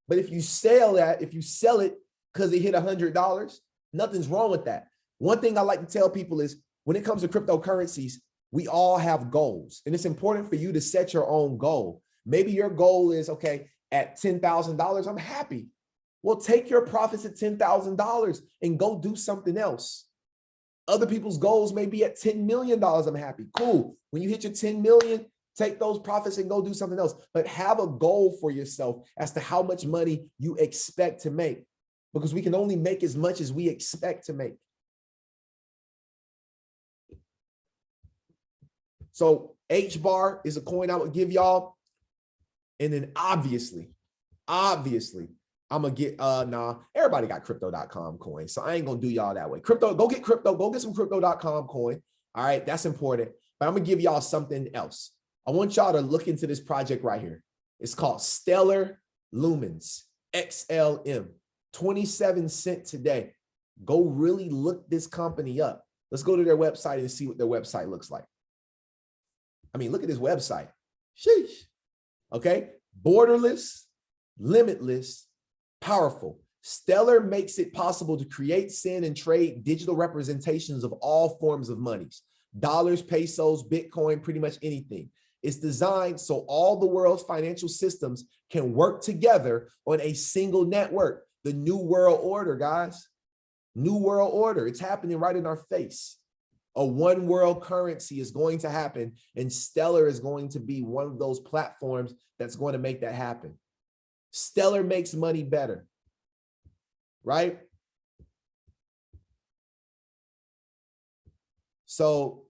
But if you sell it because it hit $100, nothing's wrong with that. One thing I like to tell people is when it comes to cryptocurrencies, we all have goals, and it's important for you to set your own goal. Maybe your goal is, okay, at $10,000, I'm happy. Well, take your profits at $10,000 and go do something else. Other people's goals may be at $10 million. I'm happy. Cool. When you hit your 10 million, take those profits and go do something else. But have a goal for yourself as to how much money you expect to make, because we can only make as much as we expect to make. So HBAR is a coin I would give y'all. And then obviously, I'm gonna get, everybody got crypto.com coin. So I ain't gonna do y'all that way. Crypto, go get some crypto.com coin. All right, that's important. But I'm gonna give y'all something else. I want y'all to look into this project right here. It's called Stellar Lumens, XLM, 27 cents today. Go really look this company up. Let's go to their website and see what their website looks like. I mean, look at this website. Sheesh. Okay. Borderless, limitless, powerful. Stellar makes it possible to create, send, and trade digital representations of all forms of monies. Dollars, pesos, Bitcoin, pretty much anything. It's designed so all the world's financial systems can work together on a single network. The New World Order, guys. New World Order. It's happening right in our face. A one world currency is going to happen, and Stellar is going to be one of those platforms that's going to make that happen. Stellar makes money better, right? So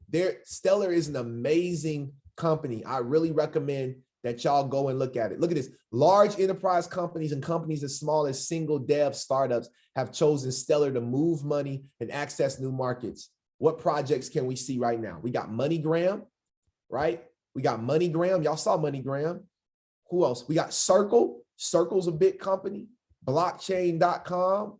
Stellar is an amazing company. I really recommend that y'all go and look at it. Look at this. Large enterprise companies and companies as small as single dev startups have chosen Stellar to move money and access new markets. What projects can we see right now? We got MoneyGram, right? We got MoneyGram. Y'all saw MoneyGram. Who else? We got Circle. Circle's a big company. Blockchain.com.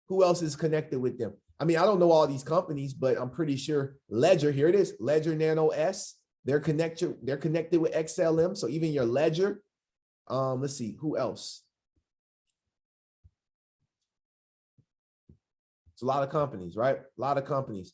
Who else is connected with them? I mean, I don't know all these companies, but I'm pretty sure Ledger, here it is, Ledger Nano S. They're connected with XLM. So even your Ledger. Let's see, who else? It's a lot of companies, right? A lot of companies.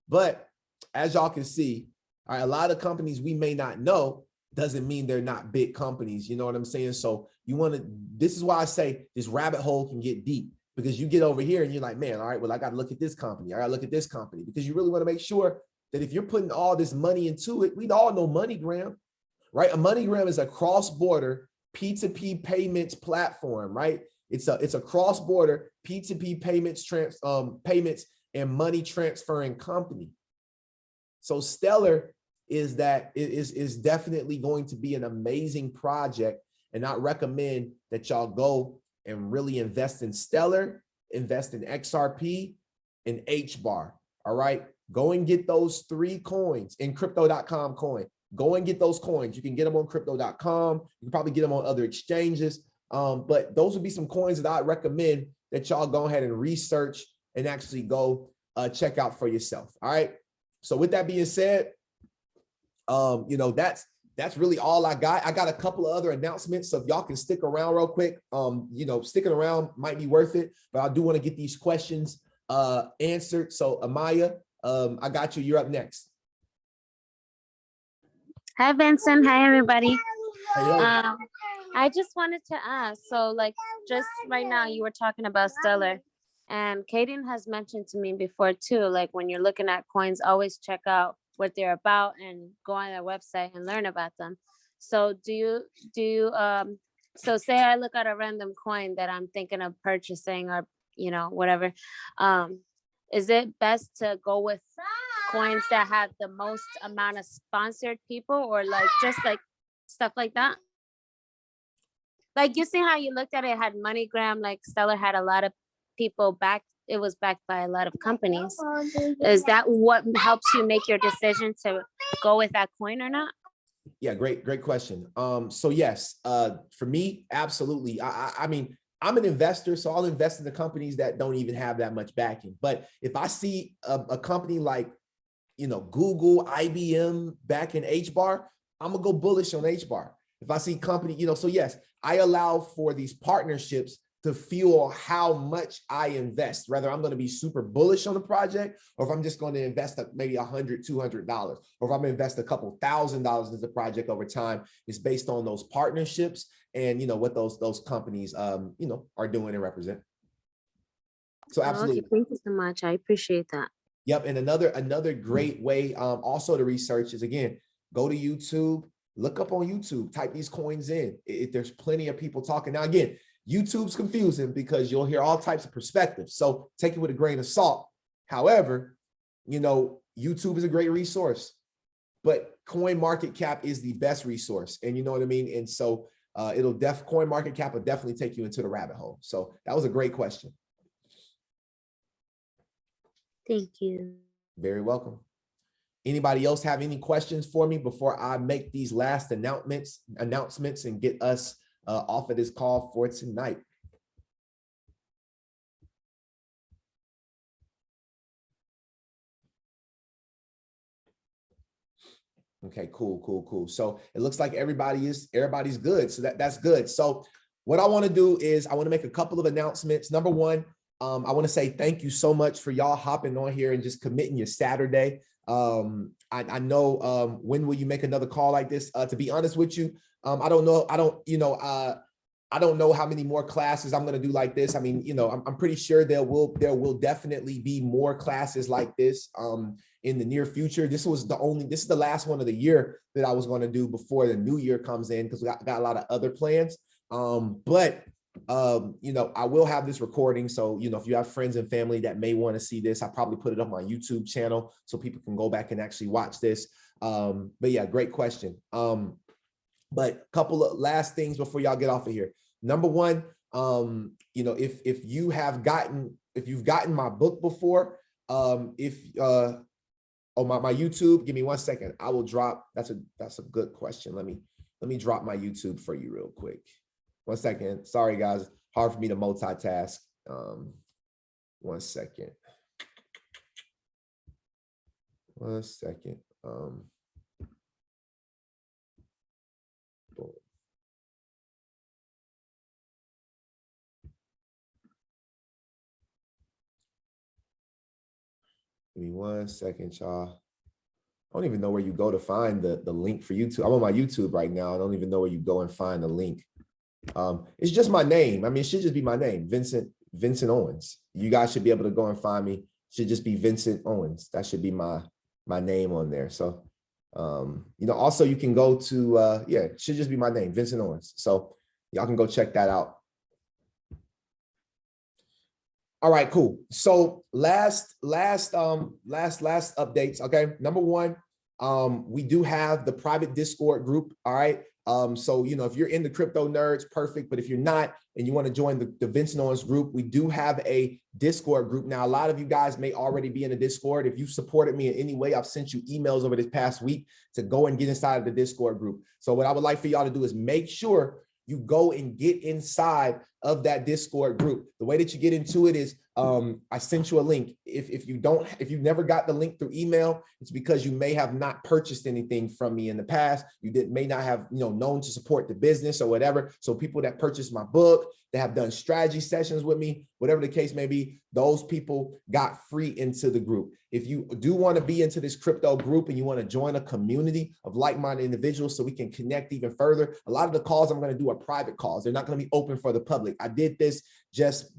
But as y'all can see, all right, a lot of companies we may not know doesn't mean they're not big companies. You know what I'm saying? So you want to, this is why I say this rabbit hole can get deep, because you get over here and you're like, man, all right, well, I got to look at this company. I got to look at this company, because you really want to make sure that if you're putting all this money into it, we all know MoneyGram, right? A MoneyGram is a cross-border P2P payments platform, right? It's a cross-border P2P payments and money transferring company. So Stellar is definitely going to be an amazing project, and I recommend that y'all go and really invest in Stellar, invest in XRP and HBAR. All right, go and get those 3 coins in crypto.com coin. Go and get those coins. You can get them on crypto.com. You can probably get them on other exchanges. But those would be some coins that I'd recommend that y'all go ahead and research and actually go check out for yourself. All right. So with that being said, you know, that's really all I got. I got a couple of other announcements. So if y'all can stick around real quick, you know, sticking around might be worth it, but I do want to get these questions answered. So Amaya, I got you. You're up next. Hi, Vincent. Hi, everybody. Hello. I just wanted to ask, so like just right now you were talking about Stellar, and Kaden has mentioned to me before too, like when you're looking at coins, always check out what they're about and go on their website and learn about them. So so say I look at a random coin that I'm thinking of purchasing, or, you know, whatever, is it best to go with coins that have the most amount of sponsored people, or like just like stuff like that? Like, you see how you looked at it, had MoneyGram, like Stellar had a lot of people back, it was backed by a lot of companies. Is that what helps you make your decision to go with that coin or not? Yeah, great question. So yes, for me, absolutely. I mean, I'm an investor, so I'll invest in the companies that don't even have that much backing. But if I see a company like, you know, Google, IBM back in HBAR, I'm gonna go bullish on HBAR. If I see company, you know, so yes, I allow for these partnerships to fuel how much I invest, whether I'm going to be super bullish on the project, or if I'm just going to invest maybe $100, $200, or if I'm going to invest a couple $1,000 into the project over time. It's based on those partnerships and, you know, what those companies, you know, are doing and represent. So absolutely. Okay, thank you so much. I appreciate that. Yep. And another great way also to research is, again, go to YouTube, look up on YouTube, type these coins in. There's plenty of people talking. Now, again, YouTube's confusing because you'll hear all types of perspectives. So take it with a grain of salt. However, you know, YouTube is a great resource, but CoinMarketCap is the best resource. And you know what I mean? And so CoinMarketCap will definitely take you into the rabbit hole. So that was a great question. Thank you. Very welcome. Anybody else have any questions for me before I make these last announcements and get us off of this call for tonight? Okay, cool. So it looks like everybody's good. So that's good. So what I want to do is I want to make a couple of announcements. Number one, I want to say thank you so much for y'all hopping on here and just committing your Saturday. I know, when will you make another call like this? To be honest with you, I don't know. I don't know how many more classes I'm going to do like this. I mean, you know, I'm pretty sure there will definitely be more classes like this in the near future. This is the last one of the year that I was going to do before the new year comes in, because we got a lot of other plans. But you know, I will have this recording. So, you know, if you have friends and family that may want to see this, I probably put it up on my YouTube channel so people can go back and actually watch this. But yeah, great question. But a couple of last things before y'all get off of here. Number one, you know, if you've gotten my book before, on my YouTube, give me 1 second. I will drop. That's a good question. Let me drop my YouTube for you real quick. 1 second. Sorry, guys. Hard for me to multitask. 1 second. 1 second. Boom. Give me 1 second, y'all. I don't even know where you go to find the link for YouTube. I'm on my YouTube right now. I don't even know where you go and find the link. It's just my name. I mean, it should just be my name, Vincent Owens. You guys should be able to go and find me. It should just be Vincent Owens. That should be my name on there. So, you know, also you can go to, yeah, it should just be my name, Vincent Owens. So y'all can go check that out. All right, cool. So last updates. Okay, number one, we do have the private Discord group. All right. So, you know, if you're in the crypto nerds, perfect. But if you're not and you want to join the Vincent Owens group, we do have a Discord group. Now, a lot of you guys may already be in the Discord. If you've supported me in any way, I've sent you emails over this past week to go and get inside of the Discord group. So what I would like for y'all to do is make sure you go and get inside of that Discord group. The way that you get into it is I sent you a link. If you've never got the link through email, it's because you may have not purchased anything from me in the past. You may not have, you know, known to support the business or whatever. So people that purchased my book, that have done strategy sessions with me, whatever the case may be, those people got free into the group. If you do want to be into this crypto group and you want to join a community of like-minded individuals so we can connect even further, a lot of the calls I'm going to do are private calls. They're not going to be open for the public. I did this just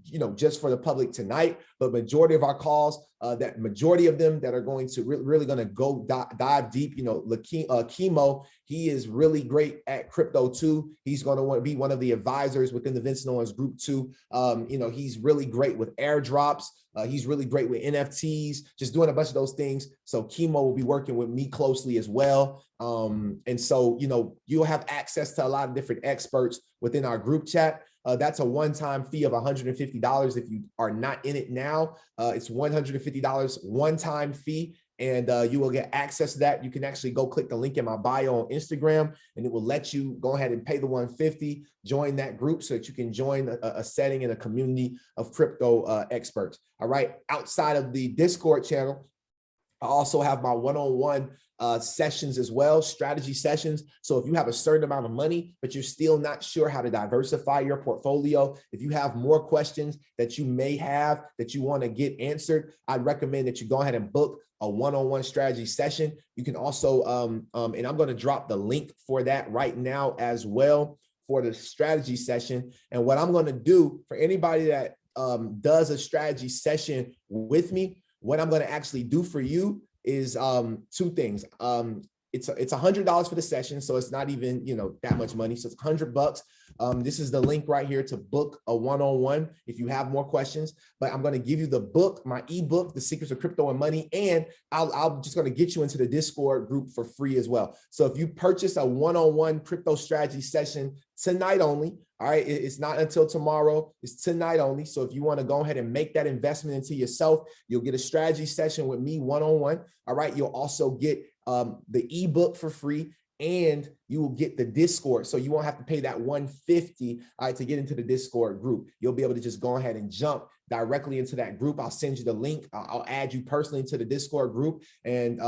for the public tonight, but majority of our calls, that majority of them that are going to really going to go dive deep, you know, Chemo, he is really great at crypto too. He's going to want to be one of the advisors within the Vincent Owens group too. You know, he's really great with airdrops. He's really great with NFTs, just doing a bunch of those things. So Chemo will be working with me closely as well. And so, you know, you'll have access to a lot of different experts within our group chat. That's a one-time fee of $150. If you are not in it now, it's $150 one-time fee, and you will get access to that. You can actually go click the link in my bio on Instagram, and it will let you go ahead and pay the $150, join that group so that you can join a setting in a community of crypto experts. All right. Outside of the Discord channel, I also have my one-on-one sessions as well, strategy sessions. So if you have a certain amount of money, but you're still not sure how to diversify your portfolio, if you have more questions that you may have that you want to get answered, I'd recommend that you go ahead and book a one-on-one strategy session. You can also, and I'm going to drop the link for that right now as well for the strategy session. And what I'm going to do for anybody that does a strategy session with me, what I'm going to actually do for you is two things. It's $100 for the session, so it's not even, you know, that much money. So it's $100. This is the link right here to book a one-on-one if you have more questions. But I'm going to give you the book, my ebook, The Secrets of Crypto and Money, and I'm just going to get you into the Discord group for free as well. So if you purchase a one-on-one crypto strategy session tonight only, all right, it's not until tomorrow, it's tonight only. So if you want to go ahead and make that investment into yourself, you'll get a strategy session with me one-on-one. All right, you'll also get the ebook for free, and you will get the Discord. So you won't have to pay that $150 to get into the Discord group. You'll be able to just go ahead and jump directly into that group. I'll send you the link. I'll add you personally into the Discord group, and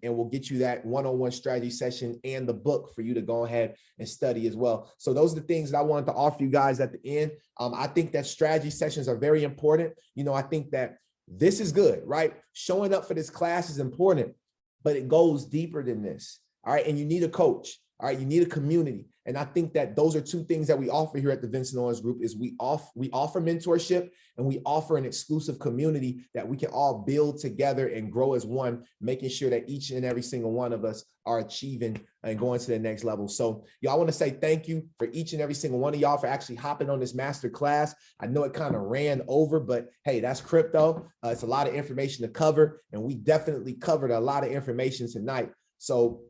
we'll get you that one-on-one strategy session and the book for you to go ahead and study as well. So those are the things that I wanted to offer you guys at the end. I think that strategy sessions are very important. You know, I think that this is good, right? Showing up for this class is important, but it goes deeper than this. All right. And you need a coach. All right. You need a community. And I think that those are two things that we offer here at the Vincent Owens Group is we offer mentorship, and we offer an exclusive community that we can all build together and grow as one, making sure that each and every single one of us are achieving and going to the next level. So y'all, I want to say thank you for each and every single one of y'all for actually hopping on this master class. I know it kind of ran over, but hey, that's crypto. It's a lot of information to cover, and we definitely covered a lot of information tonight. So